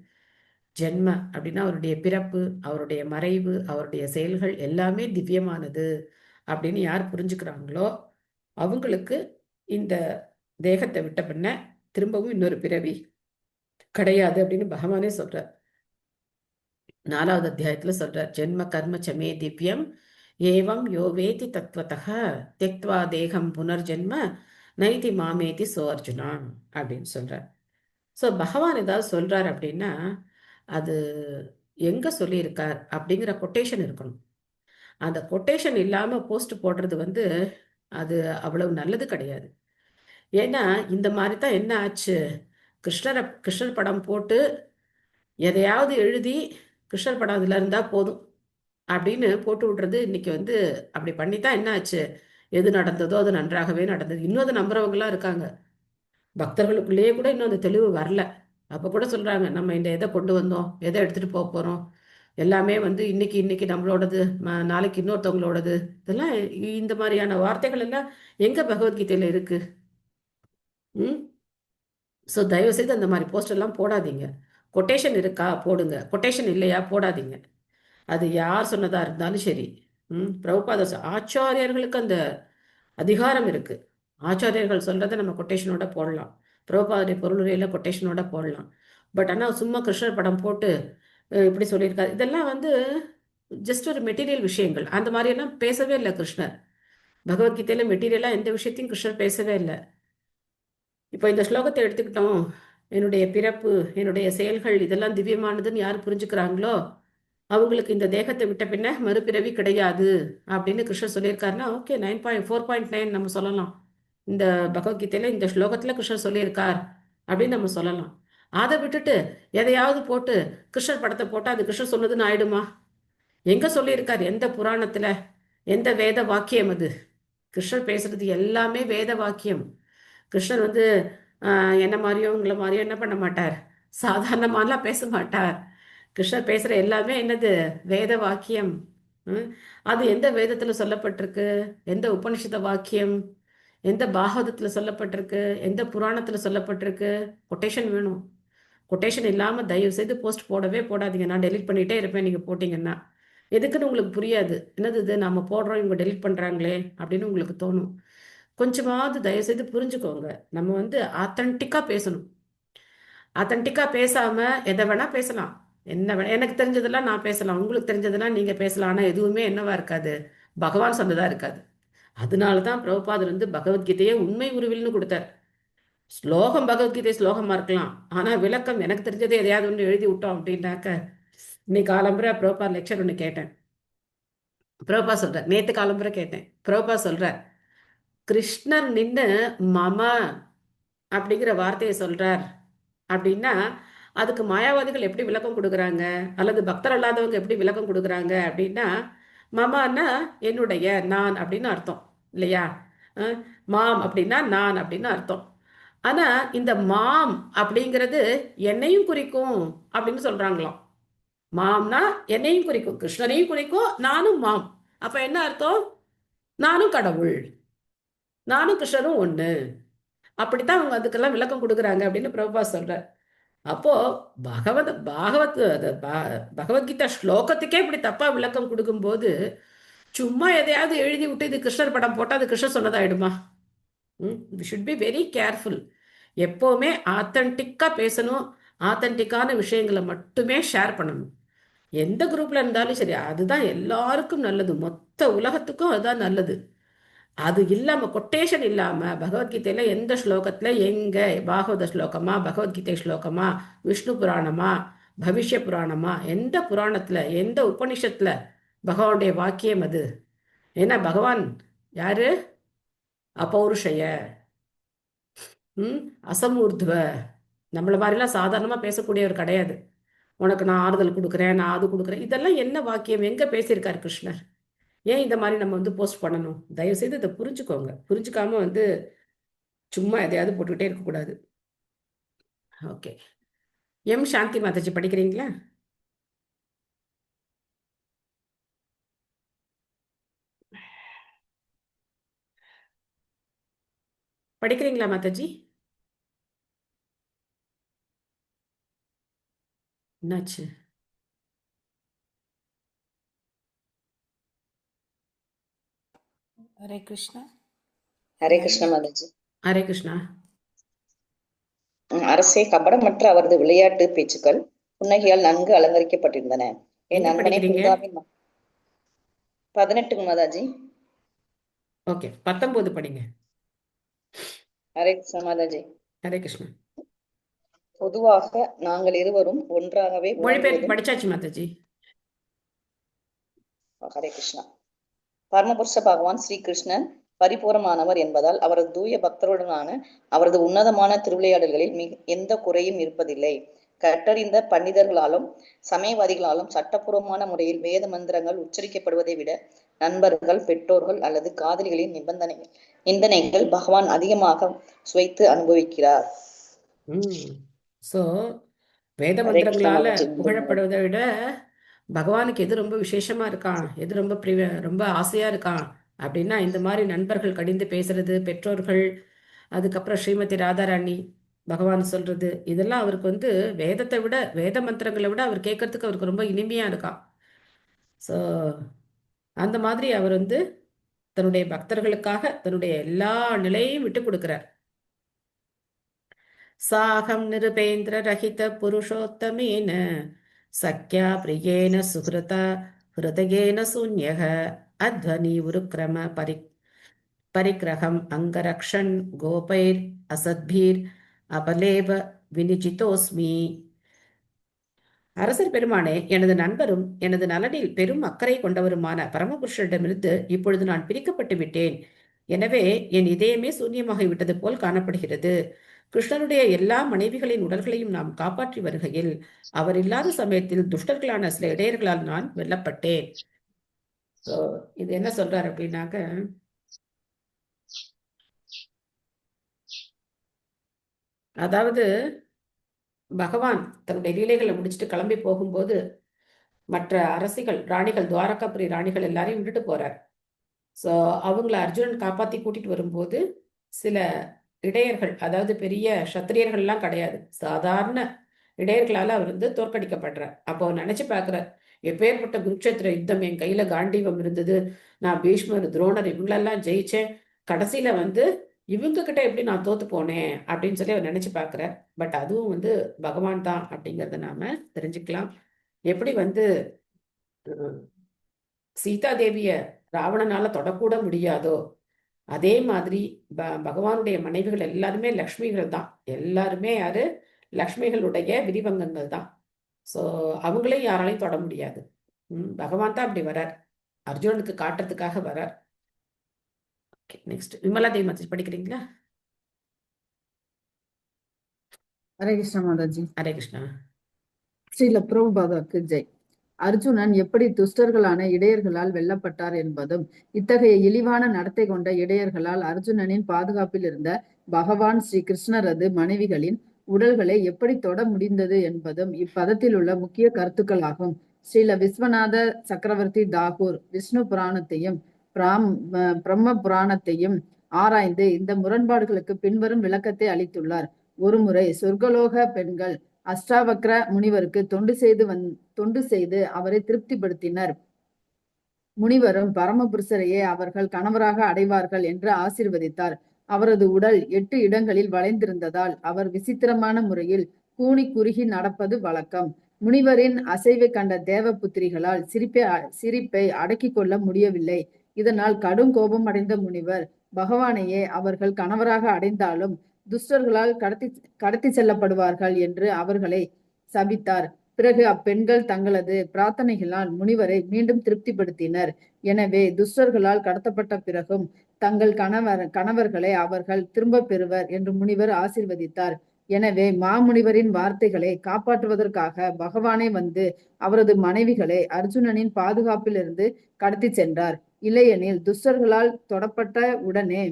ஜென்ம அப்படின்னா அவருடைய பிறப்பு, அவருடைய மறைவு, அவருடைய செயல்கள் எல்லாமே திவ்யமானது அப்படின்னு யார் புரிஞ்சுக்கிறாங்களோ அவங்களுக்கு இந்த தேகத்தை விட்ட பின்ன திரும்பவும் இன்னொரு பிறவி கிடையாது அப்படின்னு பகவானே சொல்றார். 4வது அத்தியாயத்துல சொல்றார், ஜென்ம கர்ம சமே திவ்யம் ஏவம் யோ வேதி தத்வதः தெக்த்வா தேகம் புனர்ஜென்ம நைதி மாமேதி சோ அர்ஜுனா அப்படின்னு சொல்றார். ஸோ பகவான் ஏதாவது சொல்றார் அப்படின்னா அது எங்க சொல்லியிருக்கார் அப்படிங்கிற கொட்டேஷன் இருக்கணும். அந்த கொட்டேஷன் இல்லாம போஸ்ட் போடுறது வந்து அது அவ்வளவு நல்லது கிடையாது. ஏன்னா இந்த மாதிரி தான் என்ன ஆச்சு, கிருஷ்ணர் படம் போட்டு எதையாவது எழுதி கிருஷ்ணர் படம் அதுல இருந்தா போதும் அப்படின்னு போட்டு விடுறது இன்னைக்கு வந்து அப்படி பண்ணித்தான் என்ன ஆச்சு, எது நடந்ததோ அது நன்றாகவே நடந்தது. இன்னும் அதை நம்புறவங்களாம் இருக்காங்க. பக்தர்களுக்குள்ளேயே கூட இன்னும் அந்த தெளிவு வரல. அப்ப கூட சொல்றாங்க, நம்ம இந்த எதை கொண்டு வந்தோம், எதை எடுத்துட்டு போக போறோம், எல்லாமே வந்து இன்னைக்கு நம்மளோடது, நாளைக்கு இன்னொருத்தவங்களோடது. இதெல்லாம் இந்த மாதிரியான வார்த்தைகள் எல்லாம் எங்க பகவத்கீதையில இருக்கு? ஸோ தயவு செய்து அந்த மாதிரி போஸ்ட் எல்லாம் போடாதீங்க. கொட்டேஷன் இருக்கா போடுங்க, கொட்டேஷன் இல்லையா போடாதீங்க. அது யார் சொன்னதா இருந்தாலும் சரி. பிரபுபாத ஆச்சாரியர்களுக்கு அந்த அதிகாரம் இருக்கு. ஆச்சாரியர்கள் சொல்றதை நம்ம கொட்டேஷனோட போடலாம், பிரபுபாதுடைய பொருளுரையில கொட்டேஷனோட போடலாம். பட் ஆனால் சும்மா கிருஷ்ணர் படம் போட்டு இப்படி சொல்லியிருக்காரு, இதெல்லாம் வந்து ஜஸ்ட் ஒரு மெட்டீரியல் விஷயங்கள். அந்த மாதிரி எல்லாம் பேசவே இல்லை கிருஷ்ணர். பகவத்கீதையில மெட்டீரியலா எந்த விஷயத்தையும் கிருஷ்ணர் பேசவே இல்லை. இப்போ இந்த ஸ்லோகத்தை எடுத்துக்கிட்டோம், என்னுடைய பிறப்பு, என்னுடைய செயல்கள் இதெல்லாம் திவ்யமானதுன்னு யார் புரிஞ்சுக்கிறாங்களோ அவங்களுக்கு இந்த தேகத்தை விட்ட பின்ன மறுபிறவி கிடையாது அப்படின்னு கிருஷ்ணர் சொல்லியிருக்காருன்னா ஓகே, 4.9 நம்ம சொல்லலாம். இந்த பகவத்கீதையில இந்த ஸ்லோகத்துல கிருஷ்ணர் சொல்லியிருக்கார் அப்படின்னு நம்ம சொல்லலாம். அதை விட்டுட்டு எதையாவது போட்டு கிருஷ்ணர் படத்தை போட்டா அது கிருஷ்ணர் சொன்னதுன்னு ஆயிடுமா? எங்க சொல்லியிருக்கார்? எந்த புராணத்துல, எந்த வேத வாக்கியம் அது? கிருஷ்ணர் பேசுறது எல்லாமே வேத வாக்கியம். கிருஷ்ணர் வந்து என்ன மாதிரியோ உங்களை மாதிரியோ என்ன பண்ண மாட்டார், சாதாரணமாலாம் பேச மாட்டார். கிருஷ்ணர் பேசுற எல்லாமே என்னது? வேத வாக்கியம். அது எந்த வேதத்துல சொல்லப்பட்டிருக்கு, எந்த உபனிஷத வாக்கியம், எந்த பாகவதத்துல சொல்லப்பட்டிருக்கு, எந்த புராணத்துல சொல்லப்பட்டிருக்கு? கொட்டேஷன் வேணும். கொட்டேஷன் இல்லாம தயவு செய்து போஸ்ட் போடவே போடாதீங்க. நான் டெலிட் பண்ணிட்டே இருப்பேன் நீங்க போட்டீங்கன்னா. எதுக்குன்னு உங்களுக்கு புரியாது. என்னது இது நம்ம போடுறோம் இவங்க டெலிட் பண்றாங்களே அப்படின்னு உங்களுக்கு தோணும். கொஞ்சமாவது தயவு செய்து புரிஞ்சுக்கோங்க. நம்ம வந்து ஆத்தன்டிக்கா பேசணும். ஆத்தன்டிக்கா பேசாம எதை வேணா பேசலாம். எனக்கு தெரிஞ்சதெல்லாம் நான் பேசலாம், உங்களுக்கு தெரிஞ்சதெல்லாம் நீங்க பேசலாம். ஆனா எதுவுமே என்னவா இருக்காது, பகவான் சொன்னதா இருக்காது. அதனால தான் பிரபுபாதர் வந்து பகவத்கீதையே உண்மை உருவில்னு கொடுத்தார். ஸ்லோகம் பகவத்கீதை ஸ்லோகமா இருக்கலாம், ஆனா விளக்கம் எனக்கு தெரிஞ்சதை எதையாவது ஒன்று எழுதி விட்டோம் அப்படின்னாக்க. இன்னைக்கு காலம்புரை பிரபுபாத் லெக்சர் ஒன்று கேட்டேன். பிரபுபா சொல்றார், நேத்து காலம்புரை கேட்டேன். பிரபுபா சொல்றார், கிருஷ்ணர் நின்று மம அப்படிங்கிற வார்த்தையை சொல்றார் அப்படின்னா அதுக்கு மாயாவாதிகள் எப்படி விளக்கம் கொடுக்குறாங்க, அல்லது பக்தர் அல்லாதவங்க எப்படி விளக்கம் கொடுக்குறாங்க அப்படின்னா, மமான்னா என்னுடைய, நான் அப்படின்னு அர்த்தம் இல்லையா? மாம் அப்படின்னா நான் அப்படின்னு அர்த்தம். ஆனா இந்த மாம் அப்படிங்கிறது என்னையும் குறிக்கும் அப்படின்னு சொல்றாங்களாம். மாம்னா என்னையும் குறிக்கும், கிருஷ்ணனையும் குறிக்கும், நானும் மாம். அப்ப என்ன அர்த்தம்? நானும் கடவுள், நானும் கிருஷ்ணரும் ஒண்ணு. அப்படித்தான் அவங்க அதுக்கெல்லாம் விளக்கம் கொடுக்குறாங்க அப்படின்னு பிரபுபா சொல்றார். அப்போ பகவத்கீதா ஸ்லோகத்துக்கே இப்படி தப்பா விளக்கம் கொடுக்கும்போது சும்மா எதையாவது எழுதி விட்டு இது கிருஷ்ணர் படம் போட்டால் அது கிருஷ்ணர் சொன்னதாயிடுமா? We should be very careful. எப்போவுமே ஆத்தன்டிக்காக பேசணும், ஆத்தன்டிக்கான விஷயங்களை மட்டுமே ஷேர் பண்ணணும். எந்த குரூப்ல இருந்தாலும் சரி, அதுதான் எல்லாருக்கும் நல்லது, மொத்த உலகத்துக்கும் அதுதான் நல்லது. அது இல்லாம கொட்டேஷன் இல்லாம பகவத்கீதையில எந்த ஸ்லோகத்துல எங்க பாகவத ஸ்லோகமா, பகவத்கீதை ஸ்லோகமா, விஷ்ணு புராணமா, பவிஷ்ய புராணமா, எந்த புராணத்துல எந்த உபனிஷத்துல பகவானுடைய வாக்கியம் அது? ஏன்னா பகவான் யாரு? அப்பௌருஷய, அசமூர்துவ. நம்மள மாதிரிலாம் சாதாரணமா பேசக்கூடியவர் கிடையாது. உனக்கு நான் ஆறுதல் கொடுக்குறேன், நான் அது கொடுக்குறேன், இதெல்லாம் என்ன வாக்கியம்? எங்க பேசியிருக்காரு கிருஷ்ணர்? ஏன் இந்த மாதிரி நம்ம வந்து போஸ்ட் பண்ணணும்? தயவு செய்து இதை புரிஞ்சுக்கோங்க. புரிஞ்சுக்காம வந்து சும்மா எதையாவது போட்டுக்கிட்டே இருக்கக்கூடாது. ஓகே, எம் சாந்தி மாதாஜி படிக்கிறீங்களா? படிக்கிறீங்களா மாதாஜி? என்னாச்சு? ஹரே கிருஷ்ணா. ஹரே கிருஷ்ண மாதாஜி. ஹரே கிருஷ்ணா. அரசே, கபடமற்ற அவரது விளையாட்டு பேச்சுக்கள் புன்னகையால் நன்கு அலங்கரிக்கப்பட்டிருந்தன. என் எங்க நண்பனை படிக்கிறீங்க? பிருந்தாவின் 18 மாதாஜி. ஓகே, 19 படிங்க. ஹரே கிருஷ்ண மாதாஜி. ஹரே கிருஷ்ணா. பொதுவாக நாங்கள் இருவரும் ஒன்றாகவே மொழிபெயர்ப்பு வாழ்வதும். படிச்சாச்சு மாதாஜி. ஹரே கிருஷ்ணா. பரமபுருஷ பகவான் ஸ்ரீ கிருஷ்ணன் பரிபூரமானவர் என்பதால் அவரது தூய பக்தருடனான அவரது உன்னதமான திருவிளையாடல்களில் எந்த குறையும் இருப்பதில்லை. கற்றறிந்த பண்டிதர்களாலும் சமயவாதிகளாலும் சட்டப்பூர்வமான முறையில் வேத மந்திரங்கள் உச்சரிக்கப்படுவதை விட நண்பர்கள், பெற்றோர்கள் அல்லது காதலிகளின் நிந்தனைகள் பகவான் அதிகமாக சுவைத்து அனுபவிக்கிறார். சோ வேத மந்திரங்களால புகழப்படுவதை விட பகவானுக்கு எது ரொம்ப விசேஷமா இருக்கான், எது ரொம்ப ஆசையா இருக்கான் அப்படின்னா இந்த மாதிரி நண்பர்கள் கடிந்து பேசுறது, பெற்றோர்கள், அதுக்கப்புறம் ஸ்ரீமதி ராதாராணி பகவான் சொல்றது, இதெல்லாம் அவருக்கு வந்து வேதத்தை விட, வேத மந்திரங்களை விட அவர் கேட்கறதுக்கு அவருக்கு ரொம்ப இனிமையா இருக்கான். ஸோ அந்த மாதிரி அவர் வந்து தன்னுடைய பக்தர்களுக்காக தன்னுடைய எல்லா நிலையையும் விட்டு கொடுக்கிறார். சாகம் நிருபேந்திர ரஹித புருஷோத்தமேன சக்யா பிரியேன சுஹ்ருதா ஹிருதயேன சூன்யக அத்வனி உருக்ரம பரிக்ரகம் அங்கரக்ஷன் கோபைர் அசத்பீர் அபலேப வினிஜிதோஸ்மி. அரசர் பெருமானே, எனது நண்பரும் எனது நலனில் பெரும் அக்கறை கொண்டவருமான பரமபுருஷரிடமிருந்து இப்பொழுது நான் பிரிக்கப்பட்டு விட்டேன். எனவே என் இதயமே சூன்யமாகி விட்டது போல் காணப்படுகிறது. கிருஷ்ணனுடைய எல்லா மனைவிகளின் உடல்களையும் நாம் காப்பாற்றி வருகையில் அவர் இல்லாத சமயத்தில் துஷ்டர்களான சில இடையர்களால் நான் வெல்லப்பட்டேன். இது என்ன சொல்றாரு அப்படின்னாக்க, அதாவது பகவான் தன்னுடைய லீலைகளை முடிச்சுட்டு கிளம்பி போகும்போது மற்ற அரசிகள், ராணிகள், துவாரகாபுரி ராணிகள் எல்லாரையும் விட்டுட்டு போறார். ஸோ அவங்கள அர்ஜுனன் காப்பாத்தி கூட்டிட்டு வரும்போது சில இடையர்கள், அதாவது பெரிய சத்திரியர்கள்லாம் கிடையாது, சாதாரண இடையர்களால் அவர் வந்து தோற்கடிக்கப்படுறார். அப்போ நினைச்சு பார்க்குறார், எப்பேற்பட்ட குருட்சேத்திர யுத்தம், என் கையில காண்டீவம் இருந்தது, நான் பீஷ்மர், துரோணர் இவங்களெல்லாம் ஜெயிச்சேன், கடைசியில வந்து இவங்க கிட்ட எப்படி நான் தோத்து போனேன் அப்படின்னு சொல்லி அவர் நினைச்சு பார்க்குறார். பட் அதுவும் வந்து பகவான் தான் அப்படிங்கிறத நாம தெரிஞ்சுக்கலாம். எப்படி வந்து அஹ், சீதா தேவிய ராவணனால தொடக்கூட முடியாதோ, அதே மாதிரி பகவானுடைய மனைவிகள் எல்லாருமே லக்ஷ்மிகள் தான். எல்லாருமே யாரு? லக்ஷ்மிகளுடைய விரிவங்கங்கள் தான். ஸோ அவங்களையும் யாராலையும் தொட முடியாது. பகவான் தான் அப்படி வரார், அர்ஜுனனுக்கு காட்டுறதுக்காக வரார். நெக்ஸ்ட் விமலா தேவி மச்சி படிக்கிறீங்களா? ஹரே கிருஷ்ணா மாதாஜி. ஹரே கிருஷ்ணா. ஸ்ரீல பிரபுபாதாக்கு ஜெய். அர்ஜுனன் எப்படி துஷ்டர்களான இடையர்களால் வெல்லப்பட்டார் என்பதும், இத்தகைய இழிவான நடத்தை கொண்ட இடையர்களால் அர்ஜுனனின் பாதுகாப்பில் இருந்த பகவான் ஸ்ரீ கிருஷ்ணரது மனைவிகளின் உடல்களை எப்படி தொட முடிந்தது என்பதும் இப்பதத்தில் உள்ள முக்கிய கருத்துக்களாகும். ஸ்ரீல விஸ்வநாத சக்கரவர்த்தி தாகூர் விஷ்ணு புராணத்தையும் பிரம்ம புராணத்தையும் ஆராய்ந்து இந்த முரண்பாடுகளுக்கு பின்வரும் விளக்கத்தை அளித்துள்ளார். ஒருமுறை சொர்க்கலோக பெண்கள் அஷ்டாவக்ர முனிவருக்கு தொண்டு செய்து அவரை திருப்திப்படுத்தினர். முனிவரும் பரமபுருஷரையே அவர்கள் கணவராக அடைவார்கள் என்று ஆசீர்வதித்தார். அவரது உடல் 8 இடங்களில் வளைந்திருந்ததால் அவர் விசித்திரமான முறையில் கூனி குறுகி நடப்பது வழக்கம். முனிவரின் அசைவை கண்ட தேவ புத்திரிகளால் சிரிப்பை அடக்கிக் கொள்ள முடியவில்லை. இதனால் கடும் கோபம் அடைந்த முனிவர் பகவானையே அவர்கள் கணவராக அடைந்தாலும் துஷ்டர்களால் கடத்தி செல்லப்படுவார்கள் என்று அவர்களை சபித்தார். பிறகு அப்பெண்கள் தங்களது பிரார்த்தனைகளால் முனிவரை மீண்டும் திருப்திப்படுத்தினர். எனவே துஷ்டர்களால் கடத்தப்பட்ட பிறகும் தங்கள் கணவர்களை அவர்கள் திரும்ப பெறுவர் என்று முனிவர் ஆசீர்வதித்தார். எனவே மாமுனிவரின் வார்த்தைகளை காப்பாற்றுவதற்காக பகவானே வந்து அவரது மனைவிகளை அர்ஜுனனின் பாதுகாப்பிலிருந்து கடத்தி சென்றார். இல்லையெனில் துஷ்டர்களால் தொடப்பட்ட உடனே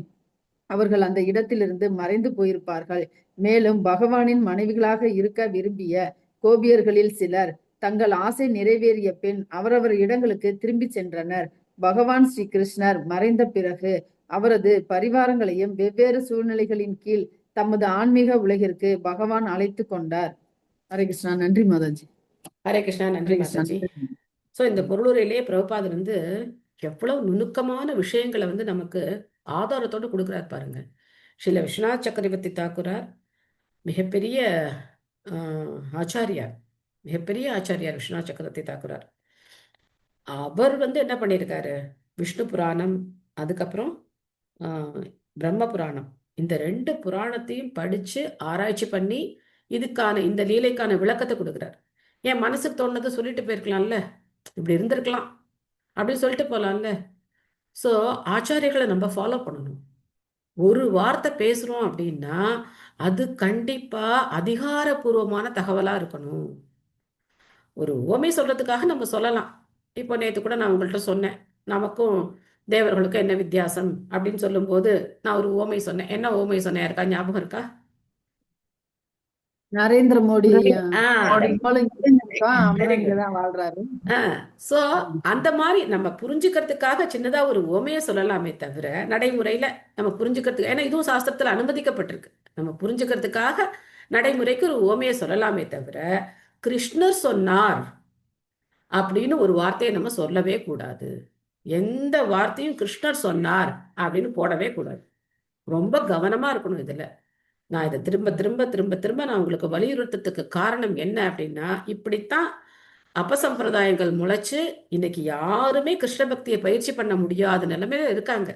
அவர்கள் அந்த இடத்திலிருந்து மறைந்து போயிருப்பார்கள். மேலும் பகவானின் மனைவிகளாக இருக்க விரும்பிய கோபியர்களில் சிலர் தங்கள் ஆசை நிறைவேறிய பின் அவரவர் இடங்களுக்கு திரும்பி சென்றனர். பகவான் ஸ்ரீ கிருஷ்ணர் மறைந்த பிறகு அவரது பரிவாரங்களையும் வெவ்வேறு சூழ்நிலைகளின் கீழ் தமது ஆன்மீக உலகிற்கு பகவான் அழைத்து கொண்டார். ஹரே கிருஷ்ணா. நன்றி மாதாஜி. ஹரே கிருஷ்ணா. நன்றி மாதாஜி. ஸோ இந்த பொருளுரையிலேயே பிரபுபாதர் வந்து எவ்வளவு நுணுக்கமான விஷயங்களை வந்து நமக்கு ஆதாரத்தோடு கொடுக்குறார் பாருங்க. ஸ்ரீல விஸ்வநாத் சக்கரவர்த்தி தாக்குரார் மிகப்பெரிய ஆச்சாரியார், மிகப்பெரிய ஆச்சாரியார் விஸ்வநாத் சக்கரவர்த்தி தாக்குரார். அவர் வந்து என்ன பண்ணியிருக்காரு, விஷ்ணு புராணம் அதுக்கப்புறம் பிரம்ம புராணம், இந்த 2 புராணத்தையும் படிச்சு ஆராய்ச்சி பண்ணி இதுக்கான இந்த லீலைக்கான விளக்கத்தை கொடுக்குறார். என் மனசுக்கு தோணுனதை சொல்லிட்டு போயிருக்கலாம்ல, இப்படி இருந்திருக்கலாம் அப்படின்னு சொல்லிட்டு போகலாம்ல. ஸோ ஆச்சாரியர்களை நம்ம ஃபாலோ பண்ணணும். ஒரு வார்த்தை பேசுகிறோம் அப்படின்னா அது கண்டிப்பாக அதிகாரப்பூர்வமான தகவலாக இருக்கணும். ஒரு உவமை சொல்கிறதுக்காக நம்ம சொல்லலாம். இப்போ நேற்று கூட நான் உங்கள்கிட்ட சொன்னேன், நமக்கும் தேவர்களுக்கும் என்ன வித்தியாசம் அப்படின்னு சொல்லும்போது நான் ஒரு உவமை சொன்னேன். என்ன உவமை சொன்னேன், யாருக்கா ஞாபகம் இருக்கா? நரேந்திர மோடி வாழ்றாரு. சோ அந்த மாதிரி நம்ம புரிஞ்சுக்கிறதுக்காக சின்னதா ஒரு உவமையை சொல்லலாமே தவிர நடைமுறையில நம்ம புரிஞ்சுக்கிறதுக்கு, ஏன்னா இதுவும் சாஸ்திரத்துல அனுமதிக்கப்பட்டிருக்கு, நம்ம புரிஞ்சுக்கிறதுக்காக நடைமுறைக்கு ஒரு உவமையை சொல்லலாமே தவிர கிருஷ்ணர் சொன்னார் அப்படின்னு ஒரு வார்த்தையை நம்ம சொல்லவே கூடாது. எந்த வார்த்தையும் கிருஷ்ணர் சொன்னார் அப்படின்னு போடவே கூடாது. ரொம்ப கவனமா இருக்கணும் இதுல. நான் இதை திரும்ப திரும்ப திரும்ப திரும்ப நான் உங்களுக்கு வலியுறுத்துறதுக்கு காரணம் என்ன அப்படின்னா, இப்படித்தான் அபசம்பிரதாயங்கள் முளைச்சு இன்னைக்கு யாருமே கிருஷ்ண பக்தியை பயிற்சி பண்ண முடியாத நிலைமையில இருக்காங்க.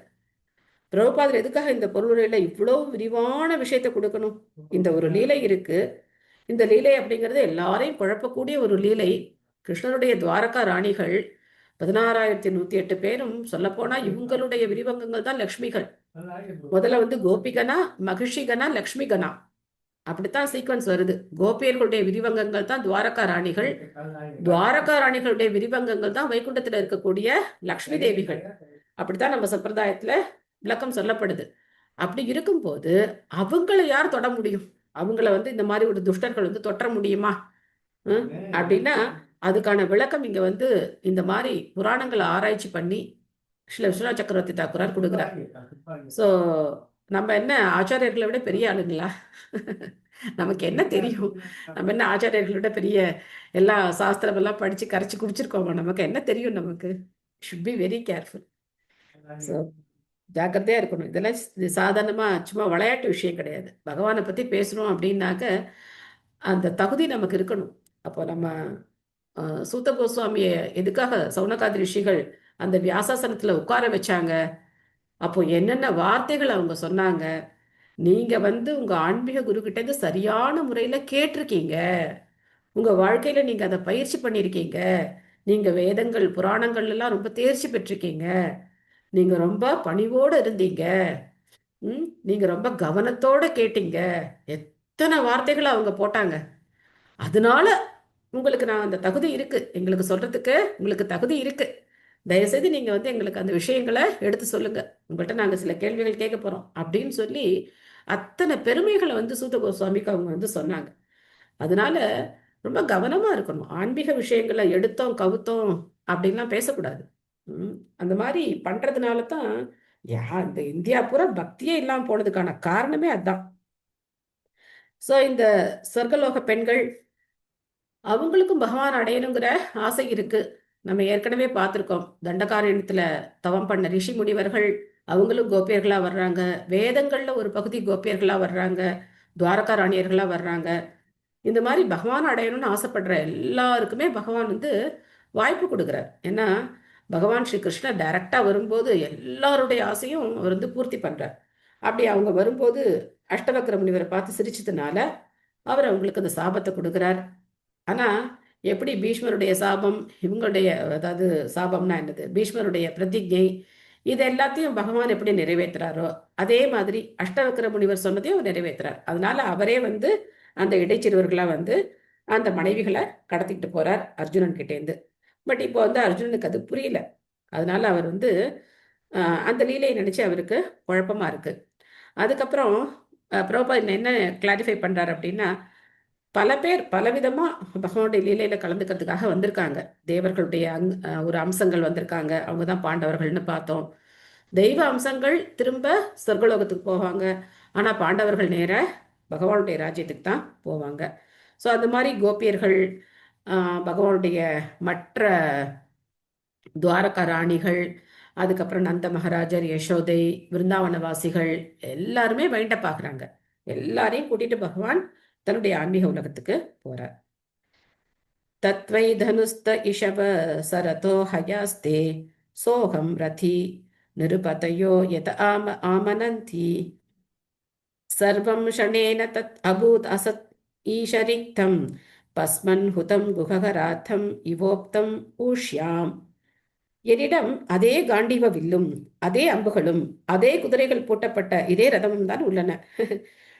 பிரபுபாதர் எதுக்காக இந்த பொருளுரையில இவ்வளவு விரிவான விஷயத்தை கொடுக்கணும்? இந்த ஒரு லீலை இருக்கு. இந்த லீலை அப்படிங்கிறது எல்லாரையும் குழப்பக்கூடிய ஒரு லீலை. கிருஷ்ணருடைய துவாரகா ராணிகள் 16,108 பேரும் சொல்லப்போனா இவங்களுடைய விரிவங்கங்கள் தான் லக்ஷ்மிகள். முதல்ல வந்து கோபிகனா, மகிஷிகனா, லக்ஷ்மிகனா, அப்படித்தான் சீக்வன்ஸ் வருது. கோபியர்களுடைய விரிவங்கங்கள் தான் துவாரகா ராணிகள், துவாரகா ராணிகளுடைய விரிவங்கங்கள் தான் வைகுண்டத்துல இருக்கக்கூடிய லக்ஷ்மி தேவிகள். அப்படித்தான் நம்ம சம்பிரதாயத்துல விளக்கம் சொல்லப்படுது. அப்படி இருக்கும்போது அவங்களை யார் தொட முடியும்? அவங்கள வந்து இந்த மாதிரி ஒரு துஷ்டர்கள் வந்து தொற்ற முடியுமா அப்படின்னா அதுக்கான விளக்கம் இங்க வந்து இந்த மாதிரி புராணங்களை ஆராய்ச்சி பண்ணி ஸ்ரீல விஸ்வநாத் சக்கரவர்த்தி தாக்குரார் கொடுக்குறார். ஸோ நம்ம என்ன ஆச்சாரியர்களை விட பெரிய ஆளுங்களா? நமக்கு என்ன தெரியும்? நம்ம என்ன ஆச்சாரியர்களை விட பெரிய எல்லா சாஸ்திரம் எல்லாம் படிச்சு கரைச்சி குடிச்சிருக்கோமா? நமக்கு என்ன தெரியும்? நமக்கு should be very careful. So ஜாக்கிரதையா இருக்கணும். இதெல்லாம் சாதாரணமா சும்மா விளையாட்டு விஷயம் கிடையாது. பகவானை பத்தி பேசுறோம் அப்படின்னாக்க அந்த தகுதி நமக்கு இருக்கணும். அப்போ நம்ம சூத கோஸ்வாமியை எதுக்காக சௌனகாதி ரிஷிகள் அந்த வியாசாசனத்துல உட்கார வச்சாங்க? அப்போ என்னென்ன வார்த்தைகள் அவங்க சொன்னாங்க? நீங்க உங்க ஆன்மீக குரு கிட்ட இருந்து சரியான முறையில கேட்டிருக்கீங்க. உங்க வாழ்க்கையில நீங்க அதை பயிற்சி பண்ணியிருக்கீங்க. நீங்க வேதங்கள் புராணங்கள் எல்லாம் ரொம்ப தேர்ச்சி பெற்றிருக்கீங்க. நீங்க ரொம்ப பணிவோடு இருந்தீங்க. நீங்க ரொம்ப கவனத்தோட கேட்டீங்க. எத்தனை வார்த்தைகளை அவங்க போட்டாங்க. அதனால உங்களுக்கு நான் அந்த தகுதி இருக்கு, எங்களுக்கு சொல்றதுக்கு உங்களுக்கு தகுதி இருக்கு. தயவுசெய்து நீங்க எங்களுக்கு அந்த விஷயங்களை எடுத்து சொல்லுங்க. உங்கள்கிட்ட நாங்க சில கேள்விகள் கேட்க போறோம் அப்படின்னு சொல்லி அத்தனை பெருமைகளை சூத கோஸ்வாமிக்கு அவங்க சொன்னாங்க. அதனால ரொம்ப கவனமா இருக்கணும். ஆன்மீக விஷயங்களை எடுத்தோம் கவுத்தோம் அப்படின்லாம் பேசக்கூடாது. அந்த மாதிரி பண்றதுனால தான் இந்த இந்தியா பூரா பக்தியே இல்லாம போனதுக்கான காரணமே அதுதான். ஸோ இந்த சொர்க்கலோக பெண்கள் அவங்களுக்கும் பகவான் அடையணுங்கிற ஆசை இருக்கு. நம்ம ஏற்கனவே பார்த்துருக்கோம். தண்டகாரண்யத்துல தவம் பண்ண ரிஷி முனிவர்கள் அவங்களும் கோபியர்களா வர்றாங்க. வேதங்கள்ல ஒரு பகுதி கோபியர்களா வர்றாங்க. துவாரகா ராணியர்களா வர்றாங்க. இந்த மாதிரி பகவான் அடையணும்னு ஆசைப்படுற எல்லாருக்குமே பகவான் வாய்ப்பு கொடுக்குறார். ஏன்னா பகவான் ஸ்ரீ கிருஷ்ணர் டைரக்டா வரும்போது எல்லாருடைய ஆசையும் அவர் பூர்த்தி பண்றார். அப்படி அவங்க வரும்போது அஷ்டவக்ர முனிவரை பார்த்து சிரிச்சதுனால அவர் அவங்களுக்கு அந்த சாபத்தை கொடுக்குறார். ஆனா எப்படி பீஷ்மருடைய சாபம், இவங்களுடைய அதாவது சாபம்னா என்னது, பீஷ்மருடைய பிரதிஜை, இது எல்லாத்தையும் பகவான் எப்படி நிறைவேற்றுறாரோ அதே மாதிரி அஷ்டவக்ர முனிவர் சொன்னதையும் அவர் நிறைவேற்றுறார். அதனால அவரே அந்த இடைச்சிறுவர்களா அந்த மனைவிகளை கடத்திக்கிட்டு போறார் அர்ஜுனன் கிட்டேருந்து. பட் இப்போ அர்ஜுனனுக்கு அது புரியல. அதனால அவர் அந்த லீலையை நினைச்சு அவருக்கு குழப்பமா இருக்கு. அதுக்கப்புறம் பிரபுபாத் என்ன கிளாரிஃபை பண்றாரு அப்படின்னா, பல பேர் பலவிதமா பகவானுடைய லீலையில கலந்துக்கிறதுக்காக வந்திருக்காங்க. தேவர்களுடைய ஒரு அம்சங்கள் வந்திருக்காங்க. அவங்க தான் பாண்டவர்கள்னு பார்த்தோம். தெய்வ அம்சங்கள் திரும்ப சொர்க்கலோகத்துக்கு போவாங்க. ஆனா பாண்டவர்கள் நேர பகவானுடைய ராஜ்யத்துக்கு தான் போவாங்க. ஸோ அந்த மாதிரி கோபியர்கள், பகவானுடைய மற்ற துவாரகா ராணிகள், அதுக்கப்புறம் நந்த மகாராஜர், யசோதை, விருந்தாவனவாசிகள் எல்லாருமே வைண்டப் ஆகுறாங்க. எல்லாரையும் கூட்டிட்டு பகவான் தன்னுடைய ஆன்மீக உலகத்துக்கு போறார். தத்வை தனுஸ்த இஷவ சரதோ ஹயாஸ்தே சோகம் ரதி நிருபதயோ யத ஆமனந்தி சர்வம் ஷணேன தத் அபூத் அசத் ஈஷரிக்தம் பஸ்மன் ஹுதம் குஹகராத்தம் இவோக்தம் ஊஷ்யாம். என்னிடம் அதே காண்டீவ வில்லும் அதே அம்புகளும் அதே குதிரைகள் பூட்டப்பட்ட இதே ரதமும் தான் உள்ளன.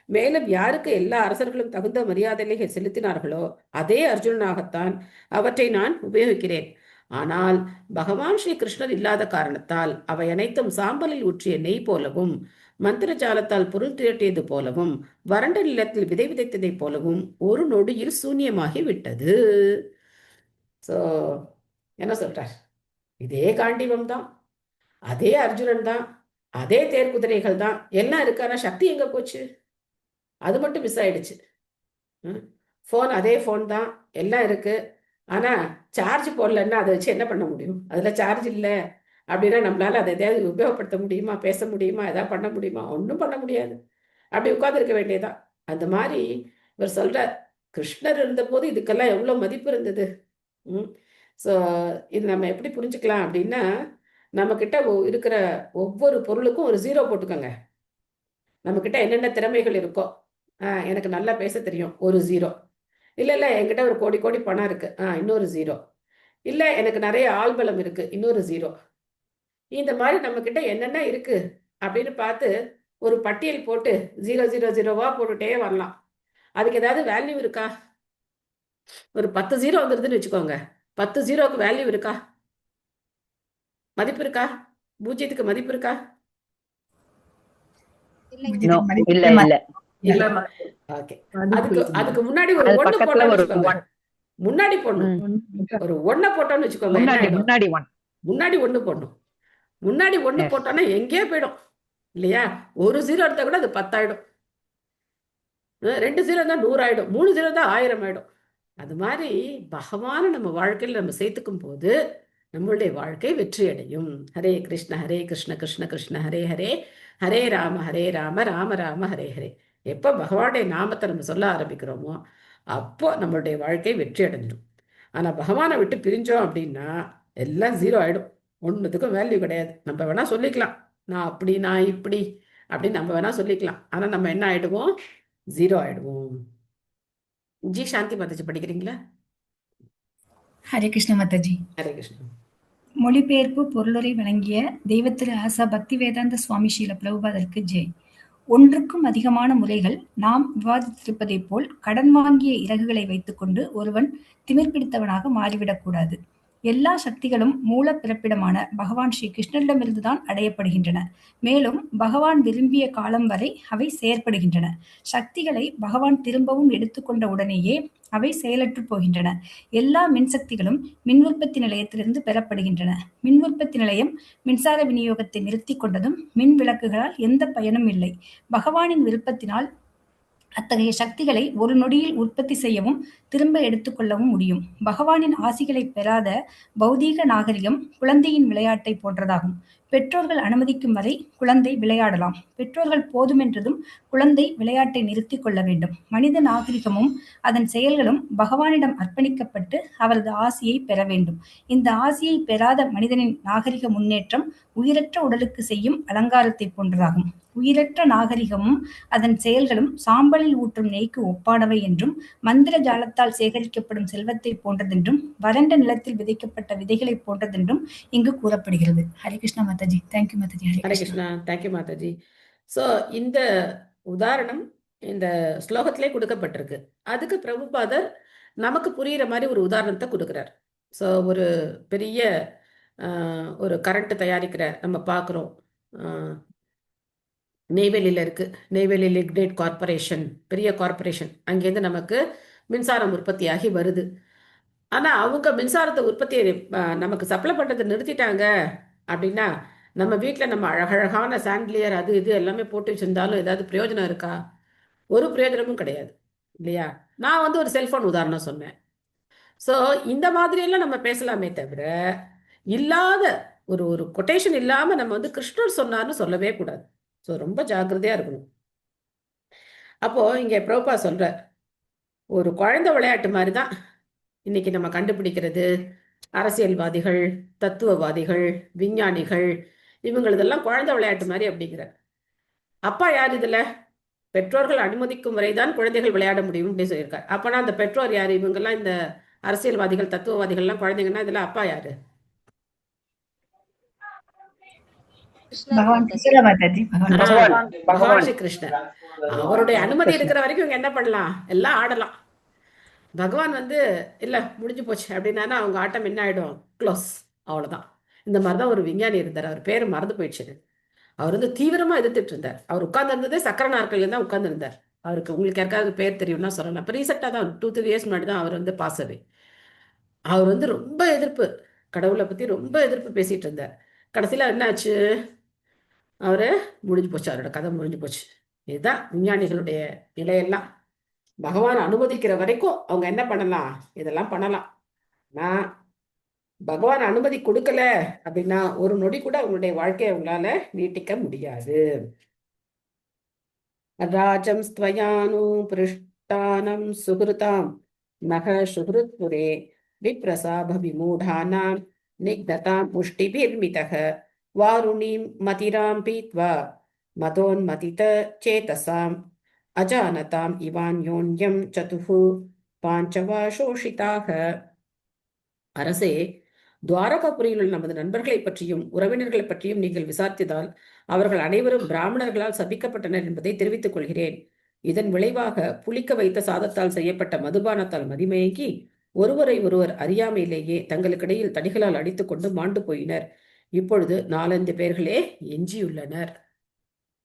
மேலும் யாருக்கு எல்லா அரசர்களும் தகுந்த மரியாதைகளை செலுத்தினார்களோ அதே அர்ஜுனனாகத்தான் அவற்றை நான் உபயோகிக்கிறேன். ஆனால் பகவான் ஸ்ரீ கிருஷ்ணர் இல்லாத காரணத்தால் அவை அனைத்தும் சாம்பலில் ஊற்றிய நெய் போலவும், மந்திர ஜாலத்தால் பொருள் திரட்டியது போலவும், வறண்ட நிலத்தில் விதை விதைத்ததை போலவும் ஒரு நொடியில் சூன்யமாகி விட்டது. ஸோ என்ன சொல்றார்? இதே காண்டீவம் தான், அதே அர்ஜுனன் தான், அதே தேர் குதிரைகள் தான், எல்லாம் இருக்கு. ஆனா சக்தி எங்க போச்சு? அது மட்டும் மிஸ் ஆயிடுச்சு. ஃபோன் அதே ஃபோன் தான், எல்லாம் இருக்கு. ஆனா சார்ஜ் போடலன்னா அதை வச்சு என்ன பண்ண முடியும்? அதுல சார்ஜ் இல்லை அப்படின்னா நம்மளால அதை எதையாவது உபயோகப்படுத்த முடியுமா? பேச முடியுமா? எதாவது பண்ண முடியுமா? ஒன்றும் பண்ண முடியாது. அப்படி உட்கார்ந்துருக்க வேண்டியதான். அந்த மாதிரி இவர் சொல்றார், கிருஷ்ணர் இருந்த போது இதுக்கெல்லாம் எவ்வளவு மதிப்பு இருந்தது. ஸோ இது நம்ம எப்படி புரிஞ்சுக்கலாம் அப்படின்னா, நம்ம கிட்ட இருக்கிற ஒவ்வொரு பொருளுக்கும் ஒரு 0 போட்டுக்கோங்க. நம்ம கிட்ட என்னென்ன திறமைகள் இருக்கோ, எனக்கு நல்லா பேச தெரியும், ஒரு 0. இல்ல என்கிட்ட ஒரு கோடி கோடி பணம் இருக்கு, இன்னொரு 0. இல்ல எனக்கு நிறைய ஆள்பலம் இருக்கு, இன்னொரு 0. இந்த மாதிரி நம்ம கிட்ட என்னென்ன இருக்கு அப்படின்னு பார்த்து ஒரு பட்டியல் போட்டு 000 போட்டுட்டே வரலாம். அதுக்கு ஏதாவது வேல்யூ இருக்கா? ஒரு 10 0 வந்துருதுன்னு வச்சுக்கோங்க. 10 0க்கு வேல்யூ இருக்கா? மதிப்பு இருக்கா? பூஜ்ஜியத்துக்கு மதிப்பு இருக்கா? ஓகே. அதுக்கு முன்னாடி ஒரு 1 போட்டோம்னு வச்சுக்கோங்க. முன்னாடி போடணும். ஒரு 1 போட்டோம்னு வச்சுக்கோங்க. முன்னாடி 1 போடணும். முன்னாடி 1 போட்டோம்னா எங்கேயே போயிடும் இல்லையா? ஒரு 0 எடுத்தா கூட அது 10 ஆயிடும். 2 0 தான் 100 ஆயிடும். 3 0 தான் 1000 ஆயிடும். அது மாதிரி பகவானை நம்ம வாழ்க்கையில் நம்ம சேர்த்துக்கும் போது நம்மளுடைய வாழ்க்கை வெற்றி அடையும். ஹரே கிருஷ்ண கிருஷ்ண கிருஷ்ண ஹரே ஹரே, ஹரே ராம ராம ராம ஹரே ஹரே. எப்போ பகவானுடைய நாமத்தை நம்ம சொல்ல ஆரம்பிக்கிறோமோ அப்போ நம்மளுடைய வாழ்க்கை வெற்றி அடைஞ்சிடும். ஆனால் பகவானை விட்டு பிரிஞ்சோம் அப்படின்னா எல்லாம் ஜீரோ ஆகிடும். ஒன்றுத்துக்கும் வேல்யூ கிடையாது. நம்ம வேணா சொல்லிக்கலாம், நான் அப்படி நான் இப்படி அப்படின்னு நம்ம வேணா சொல்லிக்கலாம். ஆனால் நம்ம என்ன ஆயிடுவோம்? ஜீரோ ஆயிடுவோம். ஜி சாந்தி மாதாஜி படிக்கிறீங்களா? ஹரே கிருஷ்ண மாதாஜி. ஹரே கிருஷ்ணா. மொழிபெயர்ப்பு பொருளுரை வழங்கிய தெய்வத்திரு ஆசா பக்தி வேதாந்த சுவாமி ஸ்ரீல பிரபுபாதருக்கு ஜெய். ஒன்றுக்கும் அதிகமான முறைகள் நாம் விவாதித்திருப்பதைப் போல் கடன் வாங்கிய இறகுகளை வைத்துக்கொண்டு ஒருவன் திமிர் பிடித்தவனாக மாறிவிடக்கூடாது. எல்லா சக்திகளும் மூல பிறப்பிடமான பகவான் ஸ்ரீ கிருஷ்ணரிடமிருந்துதான் அடையப்படுகின்றன. மேலும் பகவான் விரும்பிய காலம் வரை அவை செயற்படுகின்றன. சக்திகளை பகவான் திரும்பவும் எடுத்துக்கொண்ட உடனேயே அவை செயலற்று போகின்றன. எல்லா மின்சக்திகளும் மின் உற்பத்தி நிலையத்திலிருந்து பெறப்படுகின்றன. மின் உற்பத்தி நிலையம் மின்சார விநியோகத்தை நிறுத்தி கொண்டதும் மின் விளக்குகளால் எந்த பயனும் இல்லை. பகவானின் விருப்பத்தினால் அத்தகைய சக்திகளை ஒரு நொடியில் உற்பத்தி செய்யவும் திரும்ப எடுத்துக்கொள்ளவும் முடியும். பகவானின் ஆசிகளை பெறாத பௌதீக நாகரிகம் குழந்தையின் விளையாட்டை போன்றதாகும். பெற்றோர்கள் அனுமதிக்கும் வரை குழந்தை விளையாடலாம். பெற்றோர்கள் போதுமென்றதும் குழந்தை விளையாட்டை நிறுத்தி கொள்ள வேண்டும். மனித நாகரிகமும் அதன் செயல்களும் பகவானிடம் அர்ப்பணிக்கப்பட்டு அவரது ஆசியை பெற வேண்டும். இந்த ஆசியை பெறாத மனிதனின் நாகரிக முன்னேற்றம் உயிரற்ற உடலுக்கு செய்யும் அலங்காரத்தை போன்றதாகும். உயிரற்ற நாகரிகமும் அதன் செயல்களும் சாம்பலில் ஊற்றும் நெய்க்கு ஒப்பானவை என்றும், மந்திர ஜாலத்தால் சேகரிக்கப்படும் செல்வத்தை போன்றதென்றும், வறண்ட நிலத்தில் விதைக்கப்பட்ட விதைகளை போன்றதென்றும் இங்கு கூறப்படுகிறது. ஹரே கிருஷ்ணா மாதாஜி. தேங்க்யூ மாதாஜி. ஹரே கிருஷ்ணா. தேங்க்யூ மாதாஜி. ஸோ இந்த உதாரணம் இந்த ஸ்லோகத்திலே கொடுக்கப்பட்டிருக்கு. அதுக்கு பிரபுபாதர் நமக்கு புரிகிற மாதிரி ஒரு உதாரணத்தை கொடுக்குறார். ஸோ ஒரு பெரிய ஒரு கரண்ட் தயாரிக்கிற நம்ம பார்க்குறோம், நெய்வேலியில் இருக்குது. நெய்வேலி லிக்னைட் கார்பரேஷன், பெரிய கார்பரேஷன். அங்கேருந்து நமக்கு மின்சாரம் உற்பத்தியாகி வருது. ஆனால் அவங்க மின்சாரத்தை உற்பத்தியை நமக்கு சப்ளை பண்ணுறதை நிறுத்திட்டாங்க அப்படின்னா நம்ம வீட்டில் நம்ம அழகழகான சாண்ட்லியர் அது இது எல்லாமே போட்டு வச்சுருந்தாலும் ஏதாவது பிரயோஜனம் இருக்கா? ஒரு பிரயோஜனமும் கிடையாது இல்லையா? நான் வந்து ஒரு செல்ஃபோன் உதாரணம் சொன்னேன். ஸோ இந்த மாதிரியெல்லாம் நம்ம பேசலாமே தவிர இல்லாத ஒரு கொட்டேஷன் இல்லாமல் நம்ம வந்து கிருஷ்ணர் சொன்னார்னு சொல்லவே கூடாது. ஸோ ரொம்ப ஜாக்கிரதையாக இருக்கணும். அப்போது இங்கே பிரபுபா சொல்கிறார், ஒரு குழந்தை விளையாட்டு மாதிரி தான் இன்னைக்கு நம்ம கண்டுபிடிக்கிறது. அரசியல்வாதிகள், தத்துவவாதிகள், விஞ்ஞானிகள், இவங்களதெல்லாம் குழந்தை விளையாட்டு மாதிரி அப்படிங்கிற. அப்பா யார் இதில்? பெற்றோர்கள் அனுமதிக்கும் வரைதான் குழந்தைகள் விளையாட முடியும் அப்படின்னு சொல்லியிருக்காரு. அப்போனா அந்த பெற்றோர் யார்? இவங்கெல்லாம் இந்த அரசியல்வாதிகள், தத்துவவாதிகள்லாம் குழந்தைங்கன்னா இதில் அப்பா யாரு? பகவான் பகவான் ஸ்ரீ கிருஷ்ணர். அவருடைய அனுமதி இருக்கிற வரைக்கும் இவங்க என்ன பண்ணலாம்? எல்லாம் ஆடலாம். பகவான் வந்து இல்லை முடிஞ்சு போச்சு அப்படின்னா அவங்க ஆட்டம் என்ன ஆகிடும்? க்ளோஸ், அவ்வளோதான். இந்த மாதிரி தான் ஒரு விஞ்ஞானி இருந்தார், அவர் பேர் மறந்து போயிடுச்சு. அவர் வந்து தீவிரமாக எதிர்த்துட்டு இருந்தார். அவர் உட்கார்ந்துருந்ததே சக்கர நாற்காலியில் தான் உட்கார்ந்துருந்தார். அவருக்கு உங்களுக்கு யாருக்காவது பேர் தெரியும்னா சொல்லலாம். இப்போ ரீசெண்டாக தான் 2-3 இயர்ஸ் முன்னாடி தான் அவர் வந்து பாசவே. அவர் வந்து ரொம்ப எதிர்ப்பு, கடவுளை பற்றி ரொம்ப எதிர்ப்பு பேசிகிட்டு இருந்தார். கடைசியில் என்னாச்சு? அவர் முடிஞ்சு போச்சு, அவரோட கதை முடிஞ்சு போச்சு. இதுதான் விஞ்ஞானிகளுடைய நிலையெல்லாம். பகவான் அனுமதிக்கிற வரைக்கும் அவங்க என்ன பண்ணலாம்? இதெல்லாம் பண்ணலாம். நான் பகவான் அனுமதி கொடுக்கல அப்படின்னா ஒரு நொடி கூட அவங்களுடைய வாழ்க்கையை அவங்களால நீட்டிக்க முடியாது. ராஜம் ஸ்துவயானு பிருஷ்டானம் சுகிருதாம் நக சுகிருத்புரே விப்ரசாப விமூடானாம் நிக்ததாம் முஷ்டிபிர்மிதக வாருணீம் மதிராம் பீத்வா மதோன்மதித சேதசாம் அஜானதாம் இவான்யோன்யம் சதுஹு பாஞ்சவா சோஷிதாக. அரசே, துவாரகாபுரியில் உள்ள நமது நண்பர்களை பற்றியும் உறவினர்களை பற்றியும் நீங்கள் விசாரித்ததால் அவர்கள் அனைவரும் பிராமணர்களால் சபிக்கப்பட்டனர் என்பதை தெரிவித்துக் கொள்கிறேன். இதன் விளைவாக புளிக்க வைத்த சாதத்தால் செய்யப்பட்ட மதுபானத்தால் மதிமயங்கி ஒருவரை ஒருவர் அறியாமையிலேயே தங்களுக்கிடையில் தடிகளால் அடித்துக் கொண்டு மாண்டு போயினர். இப்பொழுது 4-5 பேர்களே எஞ்சியுள்ளனர்.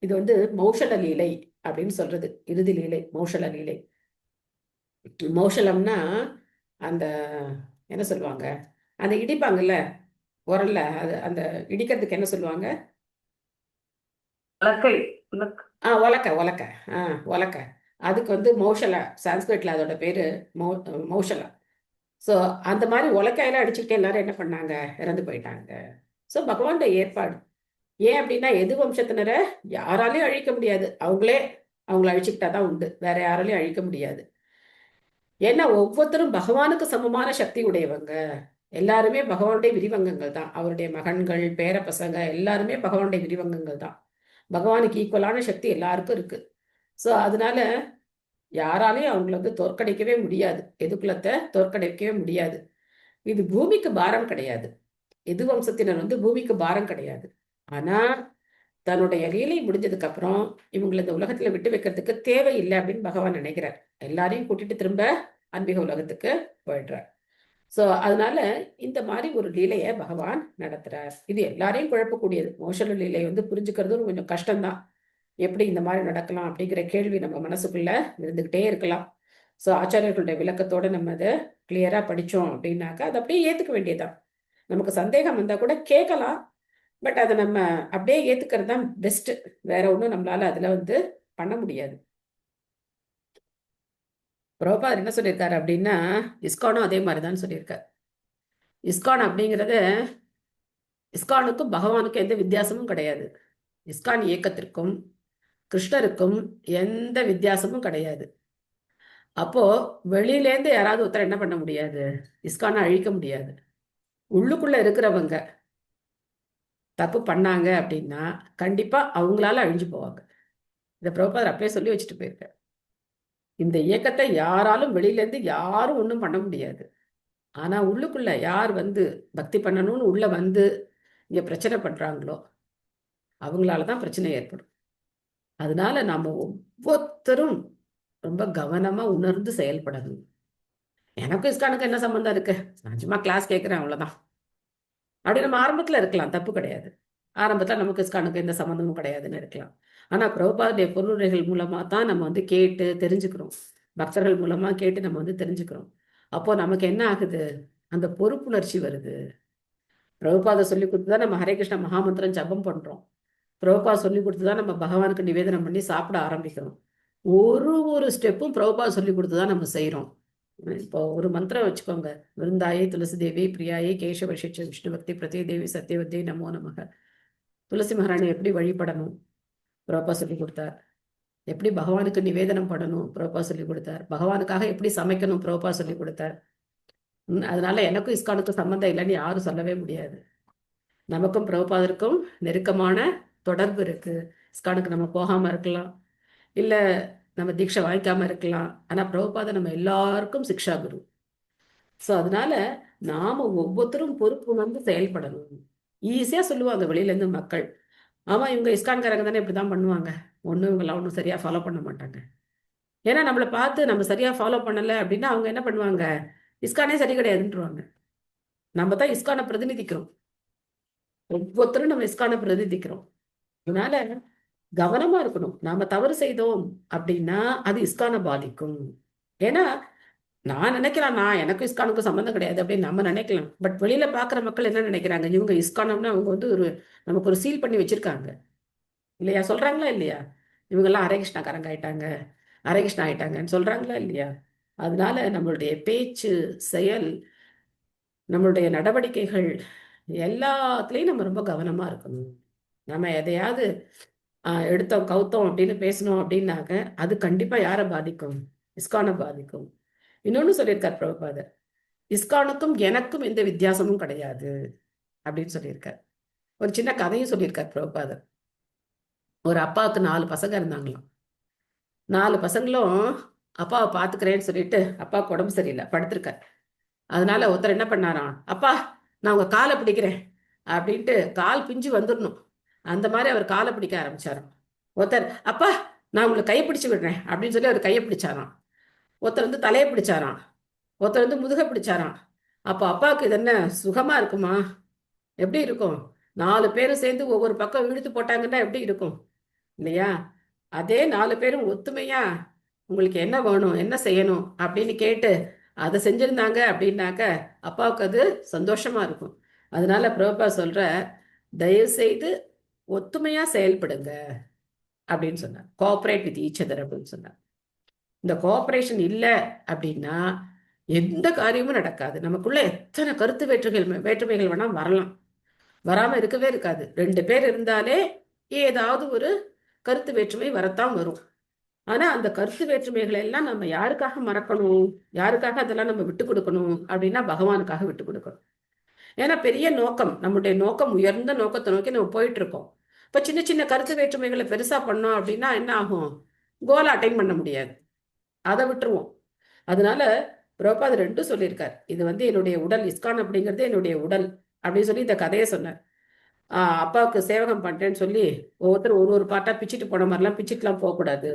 இது வந்து மௌஷல லீலை அப்படின்னு சொல்றது, இறுதி லீலை, மௌஷல லீலை. மௌஷலம்னா அந்த என்ன சொல்லுவாங்க, அந்த இடிப்பாங்கல்ல உரல்ல, அது அந்த இடிக்கிறதுக்கு என்ன சொல்லுவாங்க? உலக்க. அதுக்கு வந்து மௌஷலா, சான்ஸ்கிரிட்ல அதோட பேரு மௌஷலா. ஸோ அந்த மாதிரி உலக்கையெல்லாம் அடிச்சுக்கிட்டு எல்லாரும் என்ன பண்ணாங்க? இறந்து போயிட்டாங்க. ஸோ பகவானுடைய ஏற்பாடு. ஏன் அப்படின்னா எது வம்சத்தினரை யாராலையும் அழிக்க முடியாது, அவங்கள அழிச்சுக்கிட்டா தான் உண்டு, வேற யாராலையும் அழிக்க முடியாது. ஏன்னா ஒவ்வொருத்தரும் பகவானுக்கு சமமான சக்தி உடையவங்க. எல்லாருமே பகவானுடைய விரிவங்கங்கள் தான். அவருடைய மகன்கள், பேர பசங்க எல்லாருமே பகவானுடைய விரிவங்கங்கள் தான். பகவானுக்கு ஈக்குவலான சக்தி எல்லாருக்கும் இருக்கு. ஸோ அதனால யாராலையும் அவங்கள வந்து தோற்கடிக்கவே முடியாது. எதுக்குலத்தை தோற்கடிக்கவே முடியாது. இது பூமிக்கு பாரம் கிடையாது. எது வம்சத்தினர் வந்து பூமிக்கு பாரம் கிடையாது. ஆனா தன்னுடைய லீலை முடிஞ்சதுக்கு அப்புறம் இவங்களை இந்த உலகத்துல விட்டு வைக்கிறதுக்கு தேவையில்லை அப்படின்னு பகவான் நினைக்கிறார். எல்லாரையும் கூட்டிட்டு திரும்ப ஆன்மீக உலகத்துக்கு போயிடுறார். சோ அதனால இந்த மாதிரி ஒரு லீலையை பகவான் நடத்துறார். இது எல்லாரையும் குழப்பக்கூடியது. மோஷன லீலை வந்து புரிஞ்சுக்கிறதும் கொஞ்சம் கஷ்டம்தான். எப்படி இந்த மாதிரி நடக்கலாம் அப்படிங்கிற கேள்வி நம்ம மனசுக்குள்ள இருந்துகிட்டே இருக்கலாம். சோ ஆச்சாரியர்களுடைய விளக்கத்தோட நம்ம அதை கிளியரா படிச்சோம் அப்படின்னாக்கா அதை அப்படியே ஏத்துக்க வேண்டியதுதான். நமக்கு சந்தேகம் வந்தா கூட கேட்கலாம். பட் அதை நம்ம அப்படியே ஏத்துக்கிறது தான் பெஸ்ட். வேற ஒன்றும் நம்மளால அதுல வந்து பண்ண முடியாது. பிரபுபாதர் என்ன சொல்லியிருக்காரு அப்படின்னா, இஸ்கானும் அதே மாதிரிதான் சொல்லியிருக்காரு. இஸ்கான் அப்படிங்கிறது, இஸ்கானுக்கும் பகவானுக்கும் எந்த வித்தியாசமும் கிடையாது. இஸ்கான் இயக்கத்திற்கும் கிருஷ்ணருக்கும் எந்த வித்தியாசமும் கிடையாது. அப்போ வெளியிலேருந்து யாராவது ஒருத்தர் என்ன பண்ண முடியாது, இஸ்கானை அழிக்க முடியாது. உள்ளுக்குள்ள இருக்கிறவங்க தப்பு பண்ணாங்க அப்படின்னா கண்டிப்பா அவங்களால அழிஞ்சு போவாங்க. இதை பிரபுபாதர் அப்பயே சொல்லி வச்சுட்டு போயிருக்காரு. இந்த இயக்கத்தை யாராலும் வெளியில இருந்து யாரும் ஒன்றும் பண்ண முடியாது. ஆனா உள்ளுக்குள்ள யார் வந்து பக்தி பண்ணணும்னு உள்ள வந்து இங்க பிரச்சனை பண்றாங்களோ அவங்களாலதான் பிரச்சனை ஏற்படும். அதனால நாம ஒவ்வொருத்தரும் ரொம்ப கவனமா உணர்ந்து செயல்படணும். எனக்கும் இஸ்கானுக்கு என்ன சம்பந்தம் இருக்கு, நான் சும்மா கிளாஸ் கேட்கிறேன் அவ்வளவுதான் அப்படி நம்ம ஆரம்பத்துல இருக்கலாம், தப்பு கிடையாது. ஆரம்பத்துல நமக்கு இஸ்கானுக்கு எந்த சம்பந்தமும் கிடையாதுன்னு இருக்கலாம். ஆனா பிரபுபாதுடைய பொருளுரைகள் மூலமா தான் நம்ம வந்து கேட்டு தெரிஞ்சுக்கிறோம். பக்தர்கள் மூலமா கேட்டு நம்ம வந்து தெரிஞ்சுக்கிறோம். அப்போ நமக்கு என்ன ஆகுது, அந்த பொறுப்புணர்ச்சி வருது. பிரபுபாத சொல்லி கொடுத்துதான் நம்ம ஹரே கிருஷ்ண மகாமந்திரம் ஜபம் பண்றோம். பிரபுபாத சொல்லி கொடுத்துதான் நம்ம பகவானுக்கு நிவேதனம் பண்ணி சாப்பிட ஆரம்பிக்கிறோம். ஒரு ஸ்டெப்பும் பிரபுபாத சொல்லி கொடுத்துதான் நம்ம செய்யறோம். இப்போ ஒரு மந்திரம் வச்சுக்கோங்க, விருந்தாயே துளசி தேவி பிரியாயே கேசவ சிஷ்ய விஷ்ணு பக்தி பிரதி தேவி சத்யவதி நமோ நமக. துளசி மகாராணி எப்படி வழிபடணும் பிரபா சொல்லி கொடுத்தார். எப்படி பகவானுக்கு நிவேதனம் பண்ணணும் பிரபா சொல்லி கொடுத்தார். பகவானுக்காக எப்படி சமைக்கணும் பிரபா சொல்லி கொடுத்தார். அதனால எனக்கும் இஸ்கானுக்கும் சம்பந்தம் இல்லைன்னு யாரும் சொல்லவே முடியாது. நமக்கும் பிரபுபாதருக்கும் நெருக்கமான தொடர்பு இருக்கு. இஸ்கானுக்கு நம்ம போகாம இருக்கலாம், இல்ல நம்ம தீட்சை வாங்கிக்காம இருக்கலாம். ஆனா பிரபுபாதர் நம்ம எல்லாருக்கும் சிக்ஷா குரு. ஸோ அதனால நாம ஒவ்வொருத்தரும் பொறுப்பு உணர்ந்து செயல்படணும். ஈஸியா சொல்லுவாங்க வெளியில இருந்து மக்கள், ஆமா இவங்க இஸ்கான்காரங்க தானே இப்படிதான் பண்ணுவாங்க, ஒன்றும் இவங்களாம் ஒன்றும் சரியா ஃபாலோ பண்ண மாட்டாங்க. ஏன்னா நம்மளை பார்த்து நம்ம சரியா ஃபாலோ பண்ணல அப்படின்னா அவங்க என்ன பண்ணுவாங்க, இஸ்கானே சரி கிடையாதுன்றாங்க. நம்ம தான் இஸ்கானை பிரதிநிதிக்கிறோம், ஒவ்வொருத்தரும் நம்ம இஸ்கானை பிரதிநிதிக்கிறோம். அதனால கவனமா இருக்கணும். நாம தவறு செய்தோம் அப்படின்னா அது இஸ்கானை பாதிக்கும். ஏன்னா நான் நினைக்கலாம், நான் எனக்கும் இஸ்கானுக்கும் சம்மந்தம் கிடையாது அப்படின்னு நம்ம நினைக்கலாம். பட் வெளியில பாக்குற மக்கள் என்ன நினைக்கிறாங்க, இவங்க இஸ்கானம்னா அவங்க வந்து நமக்கு ஒரு சீல் பண்ணி வச்சிருக்காங்க இல்லையா, சொல்றாங்களா இல்லையா, இவங்கெல்லாம் ஹரே கிருஷ்ணாக்காரங்க ஆயிட்டாங்க, ஹரே கிருஷ்ணா ஆயிட்டாங்கன்னு சொல்றாங்களா இல்லையா. அதனால நம்மளுடைய பேச்சு, செயல், நம்மளுடைய நடவடிக்கைகள் எல்லாத்துலயும் நம்ம ரொம்ப கவனமா இருக்கணும். நம்ம எதையாவது எடுத்தோம் கவுத்தோம் அப்படின்னு பேசணும் அப்படின்னாக்க அது கண்டிப்பா யாரை பாதிக்கும், இஸ்கானை பாதிக்கும். இன்னொன்னு சொல்லியிருக்கார் பிரபுபாதர், இஸ்கானுக்கும் எனக்கும் எந்த வித்தியாசமும் கிடையாது அப்படின்னு சொல்லியிருக்கார். ஒரு சின்ன கதையும் சொல்லியிருக்கார் பிரபுபாதர். ஒரு அப்பாவுக்கு 4 பசங்க இருந்தாங்களாம். 4 பசங்களும் அப்பாவை பாத்துக்கிறேன்னு சொல்லிட்டு அப்பாவுக்கு உடம்பு சரியில்லை, படுத்திருக்கார். அதனால ஒருத்தர் என்ன பண்ணாராம், அப்பா நான் உங்க காலை பிடிக்கிறேன் அப்படின்ட்டு கால் பிஞ்சு வந்துடணும் அந்த மாதிரி அவர் காலை பிடிக்க ஆரம்பிச்சாராம். ஒருத்தர் அப்பா நான் உங்களுக்கு கையை பிடிச்சு விடுறேன் அப்படின்னு சொல்லி அவர் கையை பிடிச்சாராம். ஒருத்தர் வந்து தலையை பிடிச்சாராம், ஒருத்தர் வந்து முதுகை பிடிச்சாராம். அப்போ அப்பாவுக்கு இது என்ன சுகமா இருக்குமா, எப்படி இருக்கும், 4 பேரும் சேர்ந்து ஒவ்வொரு பக்கம் இழுத்து போட்டாங்கன்னா எப்படி இருக்கும் இல்லையா. அதே 4 பேரும் ஒத்துமையா உங்களுக்கு என்ன வேணும் என்ன செய்யணும் அப்படின்னு கேட்டு அதை செஞ்சிருந்தாங்க அப்படின்னாக்க அப்பாவுக்கு அது சந்தோஷமா இருக்கும். அதனால பிரபுபா சொல்ற, தயவு செய்து ஒத்துமையா செயல்படுங்க அப்படின்னு சொன்னார். கோஆபரேட் வித் ஈச் அதர் அப்படின்னு சொன்னார். இந்த கோஆபரேஷன் இல்லை அப்படின்னா எந்த காரியமும் நடக்காது. நமக்குள்ள எத்தனை கருத்து வேற்றுமைகள் வேணா வரலாம், வராம இருக்கவே இருக்காது. 2 பேர் இருந்தாலே ஏதாவது ஒரு கருத்து வேற்றுமை வரத்தான் வரும். ஆனா அந்த கருத்து வேற்றுமைகளை எல்லாம் நம்ம யாருக்காக மறக்கணும், யாருக்காக அதெல்லாம் நம்ம விட்டு கொடுக்கணும் அப்படின்னா பகவானுக்காக விட்டு கொடுக்கணும். ஏன்னா பெரிய நோக்கம், நம்முடைய நோக்கம் உயர்ந்த நோக்கத்தை நோக்கி நம்ம போயிட்டு இருக்கோம். இப்ப சின்ன சின்ன கருத்து வேற்றுமைகளை பெருசா பண்ணோம் அப்படின்னா என்ன ஆகும்? கோலை அட்டைன் பண்ண முடியாது, அதை விட்டுருவோம். அதனால பிரபாத் ரெண்டும் சொல்லியிருக்கார். இது என்னுடைய உடல், இஸ்கான் அப்படிங்கிறது என்னுடைய உடல் அப்படின்னு சொல்லி இந்த கதையை சொன்னார். அப்பாவுக்கு சேவகம் பண்றேன்னு சொல்லி ஒவ்வொருத்தர் ஒரு ஒரு பாட்டா பிச்சுட்டு போன மாதிரிலாம் பிச்சுட்டுலாம் போகக்கூடாது,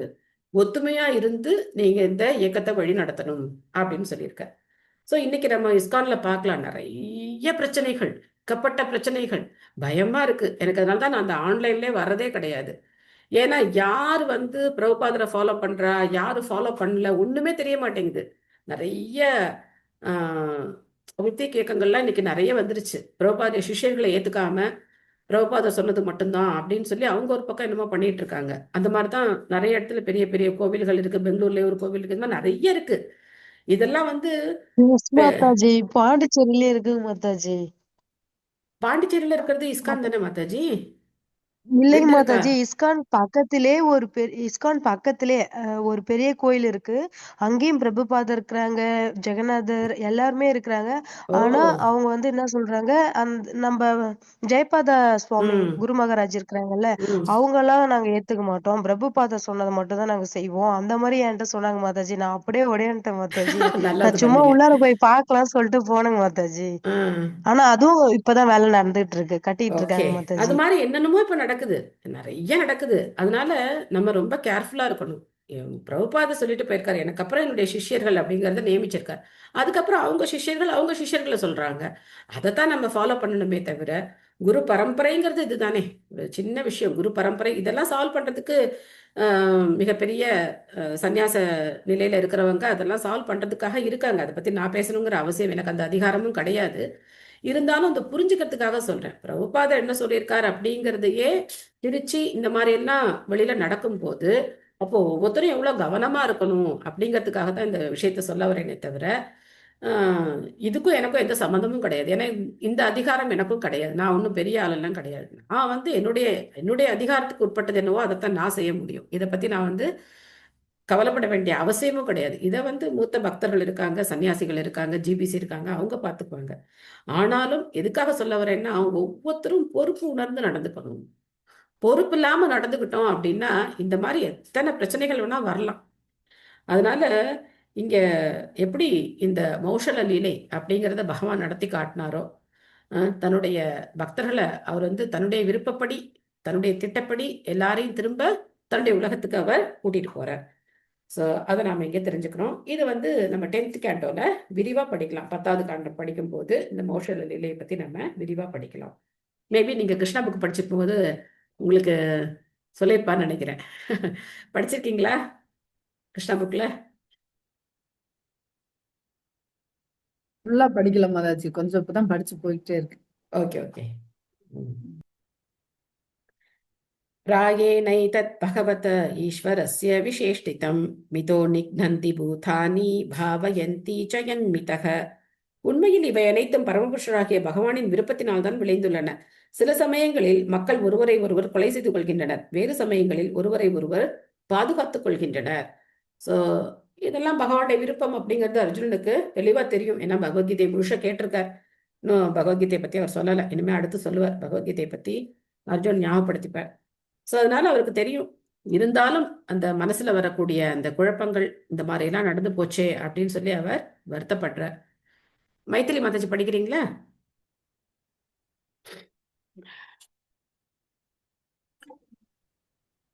ஒத்துமையா இருந்து நீங்க இந்த இயக்கத்தை வழி நடத்தணும் அப்படின்னு சொல்லியிருக்கார். ஸோ இன்னைக்கு நம்ம இஸ்கான்ல பார்க்கலாம் நிறைய பிரச்சனைகள், கப்பட்ட பிரச்சனைகள், பயமா இருக்கு எனக்கு. அதனால தான் நான் அந்த ஆன்லைன்லேயே வர்றதே கிடையாது. ஏன்னா யார் பிரபுபாதரை ஃபாலோ பண்றா, யாரு ஃபாலோ பண்ணல, ஒண்ணுமே தெரிய மாட்டேங்குது. நிறைய புத்திக் இயக்கங்கள்லாம் இன்னைக்கு நிறைய வந்துருச்சு. பிரபுபாத சிஷ்யர்களை ஏத்துக்காம பிரபுபாதர் சொன்னது மட்டும்தான் அப்படின்னு சொல்லி அவங்க ஒரு பக்கம் என்னமோ பண்ணிட்டு இருக்காங்க. அந்த மாதிரிதான் நிறைய இடத்துல பெரிய பெரிய கோவில்கள் இருக்கு. பெங்களூர்ல ஒரு கோவில் இருக்கு, இந்த மாதிரி நிறைய இருக்கு. இதெல்லாம் மாதாஜி பாண்டிச்சேரியில இருக்குங்க மாதாஜி. பாண்டிச்சேரியில இருக்கிறது இஸ்கான் தானே மாதாஜி? இல்லைங்க ரெண்டு இருக்கா? மாதாஜி, இஸ்கான் பக்கத்திலே ஒரு பெரிய கோயில் இருக்கு. அங்கேயும் பிரபுபாதர் இருக்கிறாங்க, ஜெகநாதர் எல்லாருமே இருக்கிறாங்க. ஆனா அவங்க என்ன சொல்றாங்க, நம்ம ஜெயபாதா சுவாமி குரு மகாராஜ் இருக்கிறாங்கல்ல, அவங்க எல்லாம் நாங்க ஏத்துக்க மாட்டோம், பிரபுபாதர் சொன்னதை மட்டும் தான் நாங்க செய்வோம், அந்த மாதிரி என்கிட்ட சொன்னாங்க மாதாஜி. நான் அப்படியே உடையன்ட்டேன் மாதாஜி. நான் சும்மா உள்ளார போய் பாக்கலாம் சொல்லிட்டு போனேங்க மாதாஜி. ஆனா அதுவும் இப்பதான் வேலை நடந்துட்டு இருக்கு, கட்டிட்டு இருக்காங்க மாதாஜி. அது மாதிரி என்னென்னமோ இப்ப நடக்குது, நிறைய நடக்குது. அதனால நம்ம ரொம்ப கேர்ஃபுல்லா இருக்கணும். பிரபுபாத சொல்லிட்டு போயிருக்காரு, எனக்கு அப்புறம் என்னுடைய சிஷ்யர்கள் அப்படிங்கறத நியமிச்சிருக்காரு. அதுக்கப்புறம் அவங்க சிஷ்யர்களை சொல்றாங்க, அதைத்தான் நம்ம ஃபாலோ பண்ணணுமே தவிர குரு பரம்பரைங்கிறது இதுதானே ஒரு சின்ன விஷயம். குரு பரம்பரை இதெல்லாம் சால்வ் பண்றதுக்கு மிகப்பெரிய சந்நியாச நிலையில இருக்கிறவங்க அதெல்லாம் சால்வ் பண்றதுக்காக இருக்காங்க. அதை பத்தி நான் பேசணுங்கிற அவசியம் எனக்கு அந்த அதிகாரமும் கிடையாது. இருந்தாலும் அந்த புரிஞ்சுக்கிறதுக்காக சொல்றேன். பிரபுபாதர் என்ன சொல்லியிருக்காரு அப்படிங்கிறதையே திருச்சி இந்த மாதிரி எல்லாம் வெளியில நடக்கும்போது அப்போ ஒவ்வொருத்தரும் எவ்வளவு கவனமா இருக்கணும் அப்படிங்கிறதுக்காக தான் இந்த விஷயத்த சொல்ல வரேனே தவிர இதுக்கும் எனக்கும் எந்த சம்மந்தமும் கிடையாது. ஏன்னா இந்த அதிகாரம் எனக்கும் கிடையாது, நான் ஒன்றும் பெரிய ஆளெல்லாம் கிடையாது. நான் என்னுடைய அதிகாரத்துக்கு உட்பட்டது என்னவோ அதைத்தான் நான் செய்ய முடியும். இதை பத்தி நான் கவலைப்பட வேண்டிய அவசியமும் கிடையாது. இதை மூத்த பக்தர்கள் இருக்காங்க, சன்னியாசிகள் இருக்காங்க, ஜிபிசி இருக்காங்க, அவங்க பார்த்துக்குவாங்க. ஆனாலும் எதுக்காக சொல்ல வரேன்னா ஒவ்வொருத்தரும் பொறுப்பு உணர்ந்து நடந்துக்கணும். பொறுப்பு இல்லாம நடந்துக்கிட்டோம் அப்படின்னா இந்த மாதிரி எத்தனை பிரச்சனைகள் வேணா வரலாம். அதனால இங்க எப்படி இந்த மௌஷல லீலை அப்படிங்கிறத பகவான் நடத்தி காட்டினாரோ, தன்னுடைய பக்தர்களை அவர் தன்னுடைய விருப்பப்படி, தன்னுடைய திட்டப்படி எல்லாரையும் திரும்ப தன்னுடைய உலகத்துக்கு அவர் கூட்டிட்டு போறார். ஸோ அதை நாம் இங்கே தெரிஞ்சுக்கிறோம். இது நம்ம 10th கேண்டோல விரிவாக படிக்கலாம். 10வது காண்டம் படிக்கும்போது இந்த மௌஷல லீலையை பற்றி நம்ம விரிவாக படிக்கலாம். மேபி நீங்கள் கிருஷ்ணா புக் படிச்சிருக்கும் போது உங்களுக்கு சொல்லியிருப்பான்னு நினைக்கிறேன். படிச்சிருக்கீங்களா கிருஷ்ணா புக்ல? ஃபுல்லா படிக்கல மாதாஜி, கொஞ்சம் இப்பதான் படிச்சு போயிட்டே இருக்கு. ஓகே. प्रायेणैतत् भगवत ईश्वरस्य विशेष्टितं मितो निघ्नन्ति भूतानि भावयन्ति च यन्मितः. உண்மையில் இவை அனைத்தும் பரமபுருஷராகிய பகவானின் விருப்பத்தினால்தான் விளைந்துள்ளன. சில சமயங்களில் மக்கள் ஒருவரை ஒருவர் கொலை செய்து கொள்கின்றனர், வேறு சமயங்களில் ஒருவரை ஒருவர் பாதுகாத்துக் கொள்கின்றனர். ஸோ இதெல்லாம் பகவானுடைய விருப்பம் அப்படிங்கிறது அர்ஜுனனுக்கு தெளிவா தெரியும். ஏன்னா பகவத்கீதை முழுசா கேட்டிருக்கார். இன்னும் பகவத்கீதையை பத்தி அவர் சொல்லலை, இனிமே அடுத்து சொல்லுவார். பகவத்கீதையை பத்தி அர்ஜுன் ஞாபகப்படுத்திப்பார். ஸோ அதனால அவருக்கு தெரியும். இருந்தாலும் அந்த மனசுல வரக்கூடிய அந்த குழப்பங்கள் இந்த மாதிரி எல்லாம் நடந்து போச்சே அப்படின்னு சொல்லி அவர் வருத்தப்படுறார். மைத்திலி மாதாஜி படிக்கிறீங்களா?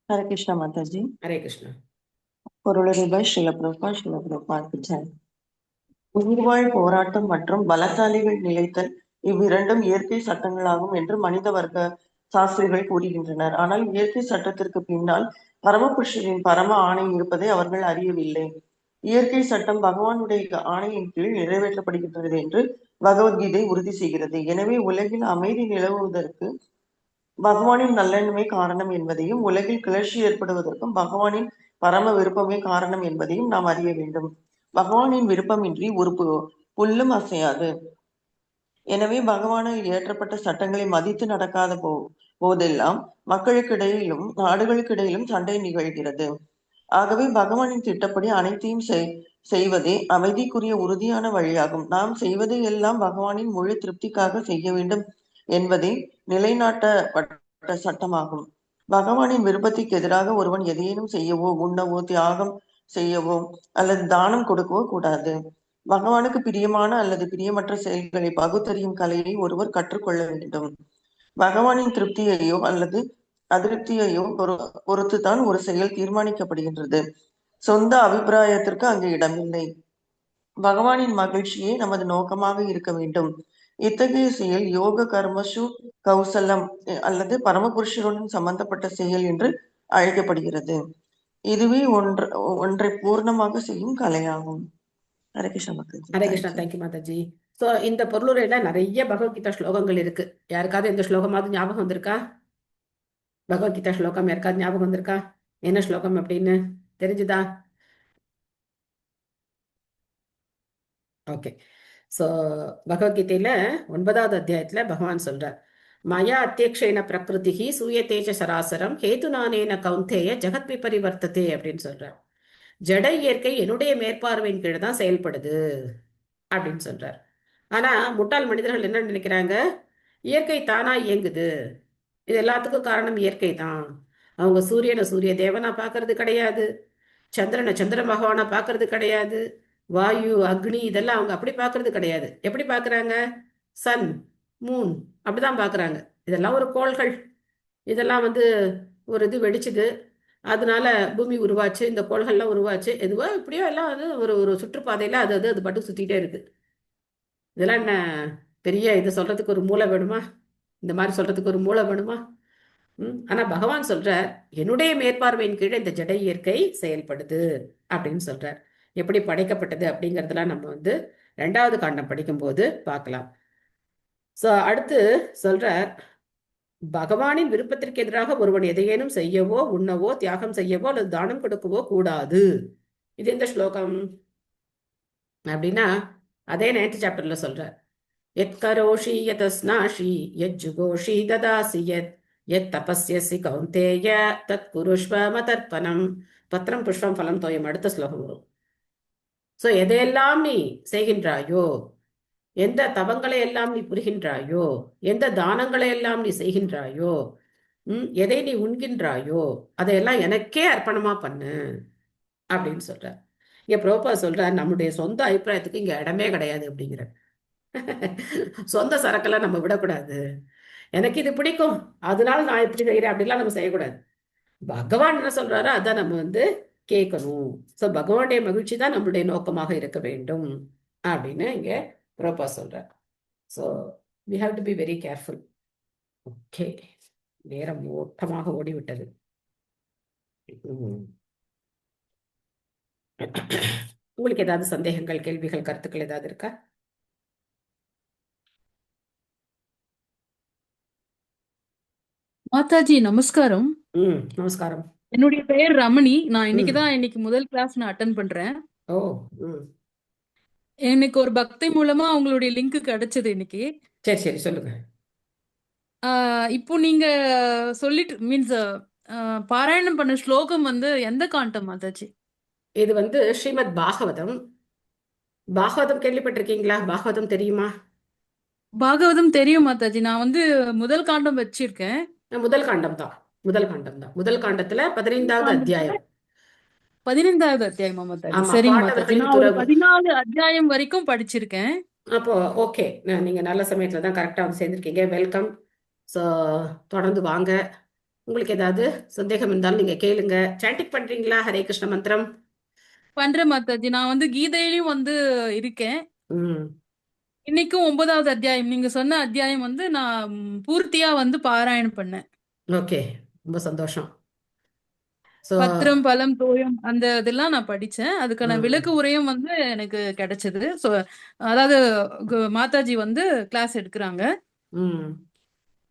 ஹரே கிருஷ்ணா மாதாஜி. ஹரே கிருஷ்ணா. பொருளுரைபாய் ஸ்ரீல பிரபுபாத் ஜெய். உயிர்வாழ் போராட்டம் மற்றும் பலசாலிகள் நிலைத்தல் இவ்விரண்டும் இயற்கை சட்டங்களாகும் என்று மனித வர்க்க சாஸ்திரிகள் கூறுகின்றனர். ஆனால் இயற்கை சட்டத்திற்கு பின்னால் பரமபுருஷரின் பரம ஆணை இருப்பதை அவர்கள் அறியவில்லை. இயற்கை சட்டம் பகவானுடைய ஆணையின் கீழ் நிறைவேற்றப்படுகின்றது என்று பகவத்கீதை உறுதி செய்கிறது. எனவே உலகில் அமைதி நிலவுவதற்கு பகவானின் நல்லெண்ணமே காரணம் என்பதையும், உலகில் கிளர்ச்சி ஏற்படுவதற்கும் பகவானின் பரம விருப்பமே காரணம் என்பதையும் நாம் அறிய வேண்டும். பகவானின் விருப்பமின்றி ஒரு புல்லும் அசையாது. எனவே பகவானால் இயற்றப்பட்ட சட்டங்களை மதித்து நடக்காத போதெல்லாம் மக்களுக்கிடையிலும் நாடுகளுக்கிடையிலும் சண்டை நிகழ்கிறது. ஆகவே பகவானின் திட்டப்படி அனைத்தையும் செய்வதே அமைதிக்குரிய உறுதியான வழியாகும். நாம் செய்வதை எல்லாம் பகவானின் முழு திருப்திக்காக செய்ய வேண்டும் என்பதே நிலைநாட்டப்பட்ட சட்டமாகும். பகவானின் விருப்பத்திற்கு எதிராக ஒருவன் எதையேனும் செய்யவோ, உண்ணவோ, தியாகம் செய்யவோ அல்லது தானம் கொடுக்கவோ கூடாது. பகவானுக்கு பிரியமான அல்லது பிரியமற்ற செயல்களை பகுத்தறியும் கலையை ஒருவர் கற்றுக்கொள்ள வேண்டும். பகவானின் திருப்தியையோ அல்லது அதிருப்தியையோ பொறுத்துதான் ஒரு செயல் தீர்மானிக்கப்படுகின்றது. சொந்த அபிப்பிராயத்திற்கு அங்கு இடமில்லை. பகவானின் மகிழ்ச்சியே நமது நோக்கமாக இருக்க வேண்டும். இத்தகைய செயல் யோக கர்மசு கௌசலம் அல்லது பரமபுருஷருடன் சம்பந்தப்பட்ட செயல் என்று அழைக்கப்படுகிறது. இதுவே ஒன்றை பூர்ணமாக செய்யும் கலையாகும். ஹரே கிருஷ்ணா மாதாஜி. ஹரே கிருஷ்ணா. தேங்க்யூ மாதாஜி. ஸோ இந்த பொருளுரையில நிறைய பகவத்கீதா ஸ்லோகங்கள் இருக்கு. யாருக்காவது எந்த ஸ்லோகமாவது ஞாபகம் வந்திருக்கா? பகவத்கீதா ஸ்லோகம் யாருக்காவது ஞாபகம் வந்திருக்கா? என்ன ஸ்லோகம் அப்படின்னு தெரிஞ்சுதா? ஓகே. ஸோ பகவத்கீதையில 9வது அத்தியாயத்துல பகவான் சொல்றார், மயா அத்தியக்ஷேன பிரகிருதி சூயதேஜ சராசரம் ஹேதுநானேன கௌந்தேய ஜெகத் விபரிவர்த்ததே அப்படின்னு சொல்றார். ஜட இயற்கை என்னுடைய மேற்பார்வையின் கீழ் தான் செயல்படுது அப்படின்னு சொல்றார். ஆனா முட்டாள் மனிதர்கள் என்ன நினைக்கிறாங்க, இயற்கை தானா இயங்குது, இது எல்லாத்துக்கும் காரணம் இயற்கை தான். அவங்க சூரியனை சூரிய தேவனா பார்க்கறது கிடையாது, சந்திரனை சந்திர பகவானா பார்க்கறது கிடையாது, வாயு அக்னி இதெல்லாம் அவங்க அப்படி பார்க்கறது கிடையாது. எப்படி பார்க்கறாங்க? சன் மூன் அப்படிதான் பார்க்கறாங்க. இதெல்லாம் ஒரு கோள்கள், இதெல்லாம் ஒரு இது வெடிச்சுது, அதனால பூமி உருவாச்சு, இந்த கோள்கள்லாம் உருவாச்சு, எதுவோ இப்படியோ எல்லாம் ஒரு ஒரு சுற்றுப்பாதையில அது பாட்டு சுத்திட்டே இருக்கு. இதெல்லாம் என்ன பெரிய இது சொல்றதுக்கு ஒரு மூளை வேணுமா? இந்த மாதிரி சொல்றதுக்கு ஒரு மூளை வேணுமா? ஆனா பகவான் சொல்றார், என்னுடைய மேற்பார்வையின் கீழே இந்த ஜட இயற்கை செயல்படுது அப்படின்னு சொல்றார். எப்படி படைக்கப்பட்டது அப்படிங்கறதெல்லாம் நம்ம 2வது காண்டம் படிக்கும்போது பார்க்கலாம். ஸோ அடுத்து சொல்றார், பகவானின் விருப்பத்திற்கு எதிராக ஒருவன் எதையேனும் செய்யவோ, உண்ணவோ, தியாகம் செய்யவோ அல்லது தானம் கொடுக்கவோ கூடாது. இது எந்த ஸ்லோகம் அப்படின்னா அதே 9th சாப்டர்ல சொல்றார், எத் கரோஷி யதஸ்நாஷி யத் ஜுகோஷி ததாசி யத் தபஸ்யசி கௌந்தேய தத் குருஷ்வ மதர்ப்பணம் பத்திரம் புஷ்பம் பலம் தோயம். அடுத்த ஸ்லோகம் வரும். ஸோ எதையெல்லாம் நீ செய்கின்றாயோ, எந்த தவங்களை எல்லாம் நீ புரிகின்றாயோ, எந்த தானங்களை எல்லாம் நீ செய்கின்றாயோ, எதை நீ உண்கின்றாயோ அதையெல்லாம் எனக்கே அர்ப்பணமா பண்ணு அப்படின்னு சொல்றார். இங்க பிரபுபா சொல்றார், நம்முடைய சொந்த அபிப்பிராயத்துக்கு இங்க இடமே கிடையாது அப்படிங்கிற. சொந்த சரக்கெல்லாம் நம்ம விடக்கூடாது. எனக்கு இது பிடிக்கும் அதனால நான் இப்படி செய்யறேன் அப்படிலாம் நம்ம செய்யக்கூடாது. பகவான் என்ன சொல்றாரோ அதான் நம்ம கேட்கணும். ஸோ பகவானுடைய மகிழ்ச்சி தான் நம்மளுடைய நோக்கமாக இருக்க வேண்டும் அப்படின்னு இங்க பிரபுபா சொல்றார். So we have to be very careful. Okay, நேரம் ஓட்டமாக ஓடிவிட்டது. உங்களுக்கு ஏதாவது சந்தேகங்கள், கேள்விகள், கருத்துக்கள் ஏதாவது இருக்கா? மாதாஜி நமஸ்காரம். நமஸ்காரம். என்னுடைய பெயர் ரமணி. நான் இன்னைக்கு முதல் கிளாஸ் நான் அட்டன் பண்றேன். ஓ, எனக்கு ஒரு பக்தி மூலமா அவங்களுடைய லிங்க் கிடைச்சது இன்னைக்கு. சரி சரி சொல்லுங்க. இப்போ நீங்க சொல்லிட்டு மீன்ஸ் பாராயணம் பண்ண ஸ்லோகம் எந்த காண்டம் மாதாஜி? இது ஸ்ரீமத் பாகவதம். பாகவதம் கேள்விப்பட்டிருக்கீங்களா? பாகவதம் தெரியுமா? பாகவதம் தெரியும் மாதாஜி. நான் முதல் காண்டம் வச்சிருக்கேன். முதல் காண்டம் தான். முதல் காண்டத்துல 15வது அத்தியாயம். 15வது அத்தியாயமா மாதாஜி? சரிங்க மாதாஜி. நான் ஒரு 14 அத்தியாயம் வரைக்கும் படிச்சிருக்கேன். அப்போ ஓகே, நீங்க நல்ல சமயத்துல தான் கரெக்டா சேர்ந்திருக்கீங்க. வெல்கம். ஸோ தொடர்ந்து வாங்க. உங்களுக்கு ஏதாவது சந்தேகம் இருந்தாலும் நீங்க கேளுங்க. சாண்டிங் பண்றீங்களா ஹரே கிருஷ்ண மந்திரம்? பண்றேன் மாதாஜி. நான் கீதையிலும் இருக்கேன். இன்னைக்கும் 9வது அத்தியாயம் நீங்க சொன்ன அத்தியாயம் நான் பூர்த்தியா பாராயணம் பண்ணேன். ஓகே, ரொம்ப சந்தோஷம். பத்திரம் பலம் தோயம் அந்த இதெல்லாம் நான் படிச்சேன். அதுக்கான விளக்கு உரையும் எனக்கு கிடைச்சது. ஸோ அதாவது மாதாஜி கிளாஸ் எடுக்கிறாங்க.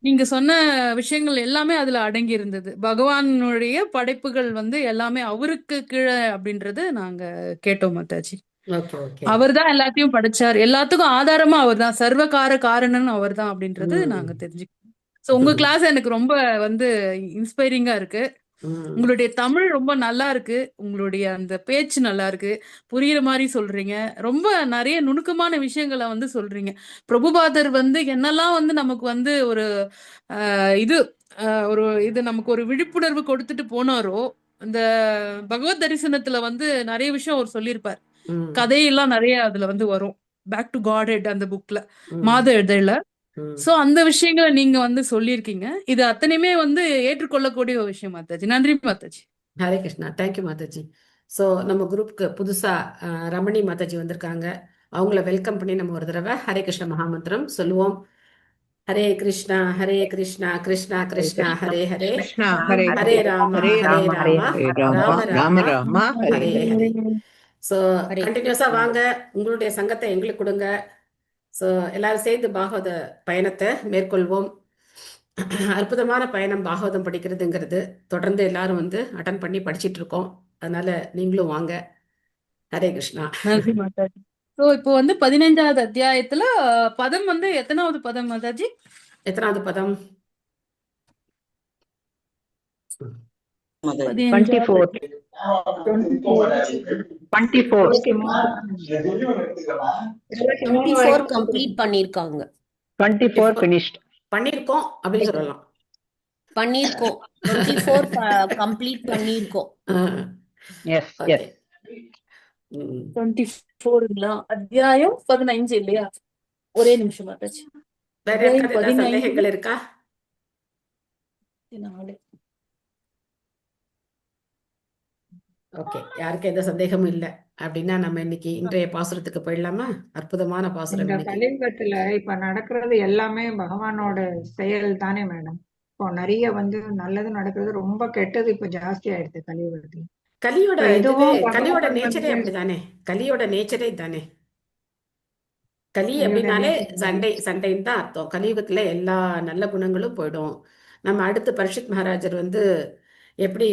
நீங்க சொன்ன விஷயங்கள் எல்லாமே அதுல அடங்கி இருந்தது. பகவானுடைய படைப்புகள் எல்லாமே அவருக்கு கீழே அப்படின்றது நாங்க கேட்டோம் மாதாஜி. அவர் தான் எல்லாத்தையும் படைச்சார், எல்லாத்துக்கும் ஆதாரமா அவர் தான், சர்வகார காரணன் அவர் தான் அப்படின்றது நாங்க தெரிஞ்சுக்கோம். ஸோ உங்க கிளாஸ் எனக்கு ரொம்ப இன்ஸ்பைரிங்கா இருக்கு. உங்களுடைய தமிழ் ரொம்ப நல்லா இருக்கு. உங்களுடைய அந்த பேச்சு நல்லா இருக்கு. புரியுற மாதிரி சொல்றீங்க. ரொம்ப நிறைய நுணுக்கமான விஷயங்களை வந்து சொல்றீங்க. பிரபுபாதர் வந்து என்னெல்லாம் வந்து நமக்கு வந்து ஒரு இது இது நமக்கு ஒரு விழிப்புணர்வு கொடுத்துட்டு போனாரோ, இந்த பகவத் தரிசனத்துல வந்து நிறைய விஷயம் அவர் சொல்லியிருப்பார். கதையெல்லாம் நிறைய அதுல வந்து வரும். பேக் டு காட் ஹெட் அந்த புக்ல, மாத இதழ்ல. சோ அந்த விஷயங்களை நீங்க வந்து சொல்லியிருக்கீங்க. இது அத்தனையுமே வந்து ஏற்றுக்கொள்ளக்கூடிய ஒரு விஷயம் மாதாஜி. நன்றி மாதாஜி. ஹரே கிருஷ்ணா. தேங்க்யூ மாதாஜி. ஸோ நம்ம குரூப்புக்கு புதுசா ரமணி மாதாஜி வந்திருக்காங்க. அவங்கள வெல்கம் பண்ணி நம்ம ஒரு தடவை ஹரே கிருஷ்ண மகாமந்திரம் சொல்லுவோம். ஹரே கிருஷ்ணா ஹரே கிருஷ்ணா கிருஷ்ணா கிருஷ்ணா ஹரே ஹரே கிருஷ்ணா ஹரே ஹரே ராம ஹரே ஹரே ராம ஹரே ராம ராம ராம ராம ராம ராம ஹரே ஹரே ஹரே. ஹரே. ஸோ கண்டினியூஸா வாங்க, உங்களுடைய சங்கத்தை எங்களுக்கு கொடுங்க. ஸோ எல்லாரும் சேர்ந்து பாகவத பயணத்தை மேற்கொள்வோம். அற்புதமான பயணம் பாகவதம் படிக்கிறதுங்கிறது. தொடர்ந்து எல்லாரும் வந்து அட்டன் பண்ணி படிச்சிட்டு இருக்கோம். அதனால நீங்களும் வாங்க. ஹரே கிருஷ்ணா. நன்றி மாதாஜி. சோ இப்போ வந்து 15வது அத்தியாயத்துல பதம் வந்து எத்தனாவது பதம் மாதாஜி? எத்தனாவது பதம்? 24 கம்ப்ளீட் பண்ணிருக்காங்க. 24 finished. பண்ணிருக்கோம் அப்படின்னு சொல்லலாம். பண்ணிருக்கோம். 24 கம்ப்ளீட் பண்ணிருக்கோம். S S. 24 அத்தியாயம் 15 இல்லையா? ஒரே நிமிஷம் மாதாஜி. வேற யாருக்காவது ஏதாவது சந்தேகங்கள் இருக்கா? ஓகே, யாருக்கு எந்த சந்தேகமும் இல்லை அப்படின்னா நம்ம இன்னைக்கு இன்றைய பாசுரத்துக்கு போயிடலாமா? அற்புதமான பாசுரம். இந்த கலியுகத்துல இப்ப நடக்கிறது எல்லாமே பகவானோட செயல் தானே மேடம். இப்போ நிறைய வந்து நல்லது நடக்கிறது, ரொம்ப கெட்டது இப்ப ஜாஸ்தி ஆயிடுது கலியுகத்துல. கலியோட நேச்சரே அப்படிதானே. கலியோட நேச்சரே தானே. கலி அப்படின்னாலே சண்டைன்னு தான் அர்த்தம். கலியுகத்துல எல்லா நல்ல குணங்களும் போயிடும். நம்ம அடுத்து பரீட்சித் மகாராஜர் வந்து எப்படி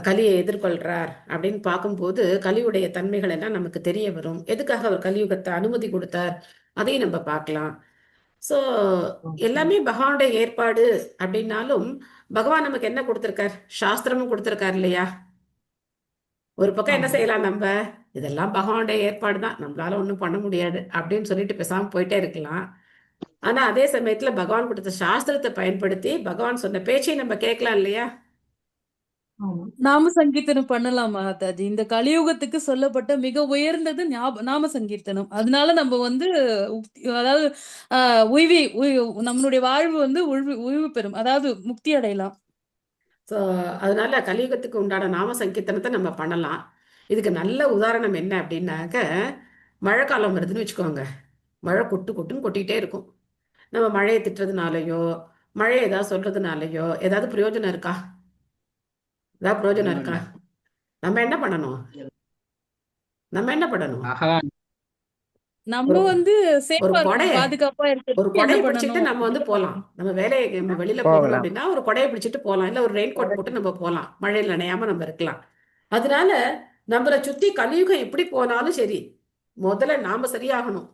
கலியை எதிர்கொள்றார் அப்படின்னு பார்க்கும்போது கலியுடைய தன்மைகள் எல்லாம் நமக்கு தெரிய வரும். எதுக்காக அவர் கலியுகத்தை அனுமதி கொடுத்தார் அதையும் நம்ம பார்க்கலாம். ஸோ எல்லாமே பகவானுடைய ஏற்பாடு அப்படின்னாலும் பகவான் நமக்கு என்ன கொடுத்துருக்கார்? சாஸ்திரமும் கொடுத்துருக்கார் இல்லையா? ஒரு பக்கம் என்ன செய்யலாம், நம்ம இதெல்லாம் பகவானுடைய ஏற்பாடு தான், நம்மளால ஒன்றும் பண்ண முடியாது அப்படின்னு சொல்லிட்டு பேசாம போயிட்டே இருக்கலாம். ஆனா அதே சமயத்துல பகவான் கொடுத்த சாஸ்திரத்தை பயன்படுத்தி பகவான் சொன்ன பேச்சையும் நம்ம கேட்கலாம் இல்லையா? நாம சங்கீர்த்தனம் பண்ணலாம் மாதாஜி. இந்த கலியுகத்துக்கு சொல்லப்பட்ட மிக உயர்ந்தது நாம சங்கீர்த்தனம். அதனால நம்ம வந்து அதாவது நம்மளுடைய வாழ்வு வந்து உய்வு பெறும், அதாவது முக்தி அடையலாம். ஸோ அதனால கலியுகத்துக்கு உண்டான நாம சங்கீர்த்தனத்தை நம்ம பண்ணலாம். இதுக்கு நல்ல உதாரணம் என்ன அப்படின்னாக்க, மழை காலம் வருதுன்னு வச்சுக்கோங்க. மழை கொட்டுன்னு கொட்டிக்கிட்டே இருக்கும். நம்ம மழையை திட்டுறதுனாலயோ மழையை ஏதாவது சொல்றதுனாலயோ ஏதாவது பிரயோஜனம் இருக்கா? ஏதாவது பிரயோஜனம் இருக்கா? நம்ம என்ன பண்ணணும்? நம்ம வந்து ஒரு கொடையை பாதுகாப்பா பிடிச்சிட்டு நம்ம வந்து போலாம். நம்ம வேலையை நம்ம வெளியில போகணும் அப்படின்னா ஒரு கொடையை பிடிச்சிட்டு போலாம், இல்ல ஒரு ரெயின் கோட் போட்டு நம்ம போலாம், மழையில் நனையாம நம்ம இருக்கலாம். அதனால நம்மளை சுத்தி கலியுகம் எப்படி போனாலும் சரி, முதல்ல நாம சரியாகணும்.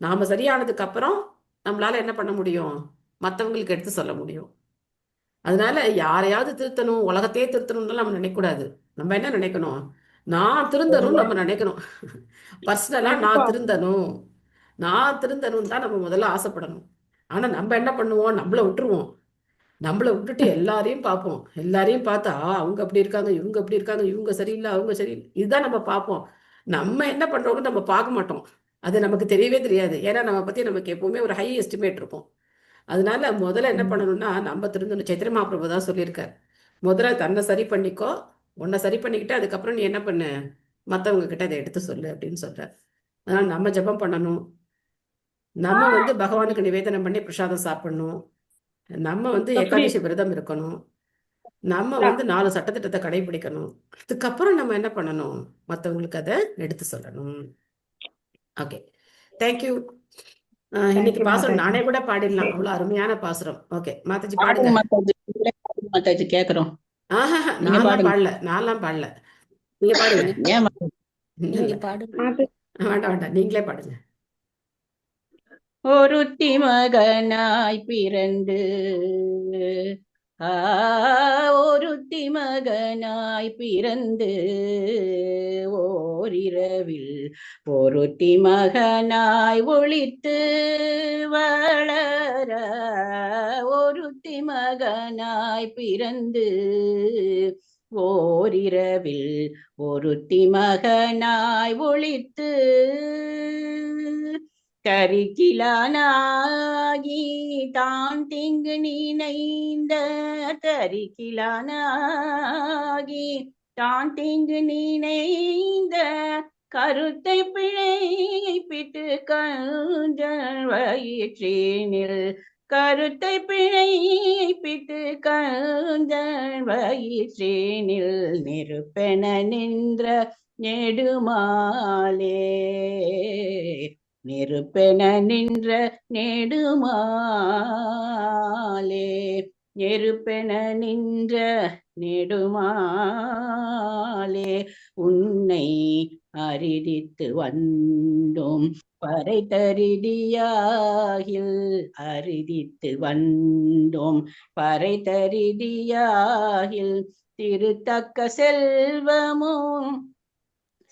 நாம சரியானதுக்கு அப்புறம் நம்மளால என்ன பண்ண முடியும்? மற்றவங்களுக்கு எடுத்து சொல்ல முடியும். அதனால யாரையாவது திருத்தணும், உலகத்தையே திருத்தணும்னு நம்ம நினைக்கக்கூடாது. நம்ம என்ன நினைக்கணும்? நான் திருந்தணும் நம்ம நினைக்கணும். பர்சனலா நான் திருந்தணும் தான் நம்ம முதல்ல ஆசைப்படணும். ஆனா நம்ம என்ன பண்ணுவோம்? நம்மள விட்டுட்டு எல்லாரையும் பார்ப்போம். எல்லாரையும் பார்த்தா அவங்க அப்படி இருக்காங்க, இவங்க அப்படி இருக்காங்க, இவங்க சரியில்லை, அவங்க சரியில்லை, இதுதான் நம்ம பார்ப்போம். நம்ம என்ன பண்றோம்னு நம்ம பார்க்க மாட்டோம். அது நமக்கு தெரியவே தெரியாது. ஏன்னா நம்ம பத்தி நமக்கு எப்பவுமே ஒரு ஹை எஸ்டிமேட் இருக்கும். அதனால முதல்ல என்ன பண்ணணும்னா நம்ம திருந்தணும். சைத்திர மகாபிரபு தான் சொல்லியிருக்கார், முதல்ல தன்னை சரி பண்ணிக்கோ, உன்னை சரி பண்ணிக்கிட்டு அதுக்கப்புறம் நீ என்ன பண்ணு, மற்றவங்க கிட்ட அதை எடுத்து சொல்லு அப்படின்னு சொல்றார். அதனால நம்ம ஜெபம் பண்ணணும், நம்ம வந்து பகவானுக்கு நிவேதனம் பண்ணி பிரசாதம் சாப்பிடணும், நம்ம வந்து ஏகாதசி விரதம் இருக்கணும், நம்ம வந்து 4 சட்டத்திட்டத்தை கடைபிடிக்கணும். அதுக்கப்புறம் நம்ம என்ன பண்ணணும்? மற்றவங்களுக்கு அதை எடுத்து சொல்லணும். Okay, thank you. இன்னைக்கு பாசுரம் நானே கூட பாடிடலாம், அவ்வளவு அருமையான பாசுரம். ஓகே மாதாஜி பாடுங்க. மாதாஜி கேக்குறோம். நான்லாம் பாடல, நீங்க பாடுங்க. வேண்டாம், நீங்களே பாடுங்க. ஒருத்தி மகனாய் பிறந்து ஒருத்தி மகனாய் பிறந்து ஓரிரவில் ஒருத்தி மகனாய் ஒளித்து வளர ஒருத்தி மகனாய் பிறந்து ஓரிரவில் ஒருத்தி மகனாய் ஒளித்து தரிக்கிலானாகி தான் திங்கு நினைந்த தரிக்கிலானாகி தான் திங்கு நினைந்த கருத்தை பிழைப்பிட்டு கஞ்சன் வயிற்றினில் கருத்தை பிழைப்பிட்டு கஞ்சன் வயிற்றினில் நெருப்பென நின்ற நெடுமாலே நெருப்பென நின்ற நெடுமாலே நெருப்பென நின்ற நெடுமாலே உன்னை அரிதித்து வந்தோம் பறை தரிதியாகில் அரிதித்து வந்தோம் பறை தரிதியாகில் திருத்தக்க செல்வமும்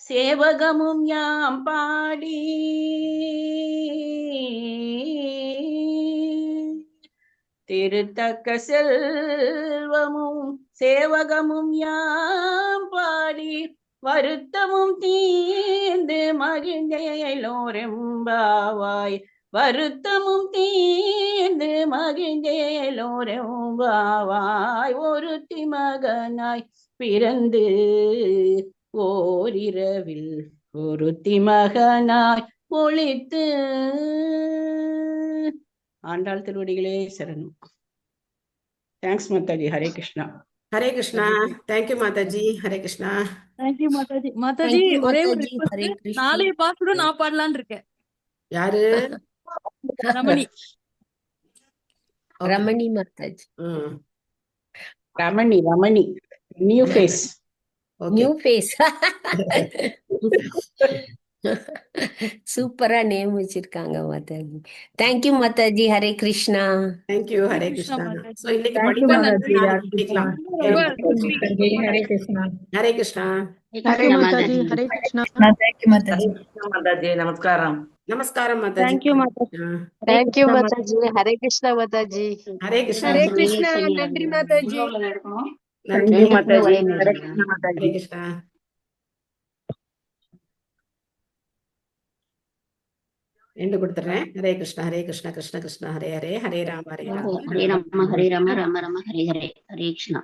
சேவகமும் யாம் பாடி திருத்தக்க செல்வமும் சேவகமும் யாம் பாடி வருத்தமும் தீர்ந்து மகிழ்ந்தேலோரெம்பாவாய் வருத்தமும் தீர்ந்து மகிழ்ந்தேலோரெம்பாவாய் ஒருத்தி மகனாய் பிறந்து ஓரிரவில் ஒருத்தி மகனாய் ஒளித்து. ஆண்டாள் திருவடிகளே சரணம். Thanks Mataji. Hare Krishna. Hare Krishna. Thank you Mataji. Hare Krishna. Thank you Mataji. Mataji ஒரே ஒரு ரிக்வெஸ்ட், நாளைய பாசுரம் நான் பாடலான்னு இருக்கேன். யாரு? Ramani. Ramani Mataji. Ramani Ramani new face. New face. சூப்பரா நேம் வச்சிருக்காங்க Mataji. Thank you Mataji. Hare Krishna. Thank you. Hare Krishna. So இன்னைக்கு Thank you, படிக்கலாம், மாதாஜி. நாளைக்கு படிக்கலாம். ஹரே கிருஷ்ணா. ஹரே கிருஷ்ணா. தேங்க்யூ மாதாஜி. ஹரே கிருஷ்ணா. தேங்க்யூ மாதாஜி. மாதாஜி நமஸ்காரம். நமஸ்காரம் மாதாஜி. தேங்க்யூ மாதாஜி. தேங்க்யூ மாதாஜி. ஹரே கிருஷ்ணா மாதாஜி. ஹரே கிருஷ்ணா. ஹரே கிருஷ்ணா. நன்றி மாதாஜி. நன்றி மாதாஜி. ஹரே கிருஷ்ணா. என்று கொடுத்துறேன். ஹரே கிருஷ்ணா. ஹரே கிருஷ்ணா. கிருஷ்ண கிருஷ்ணா ஹரே ஹரே. ஹரே ராம ஹரே ராம. ஹரே ராம ஹரே ராம ராம ராம ஹரே ஹரே. ஹரே கிருஷ்ணா.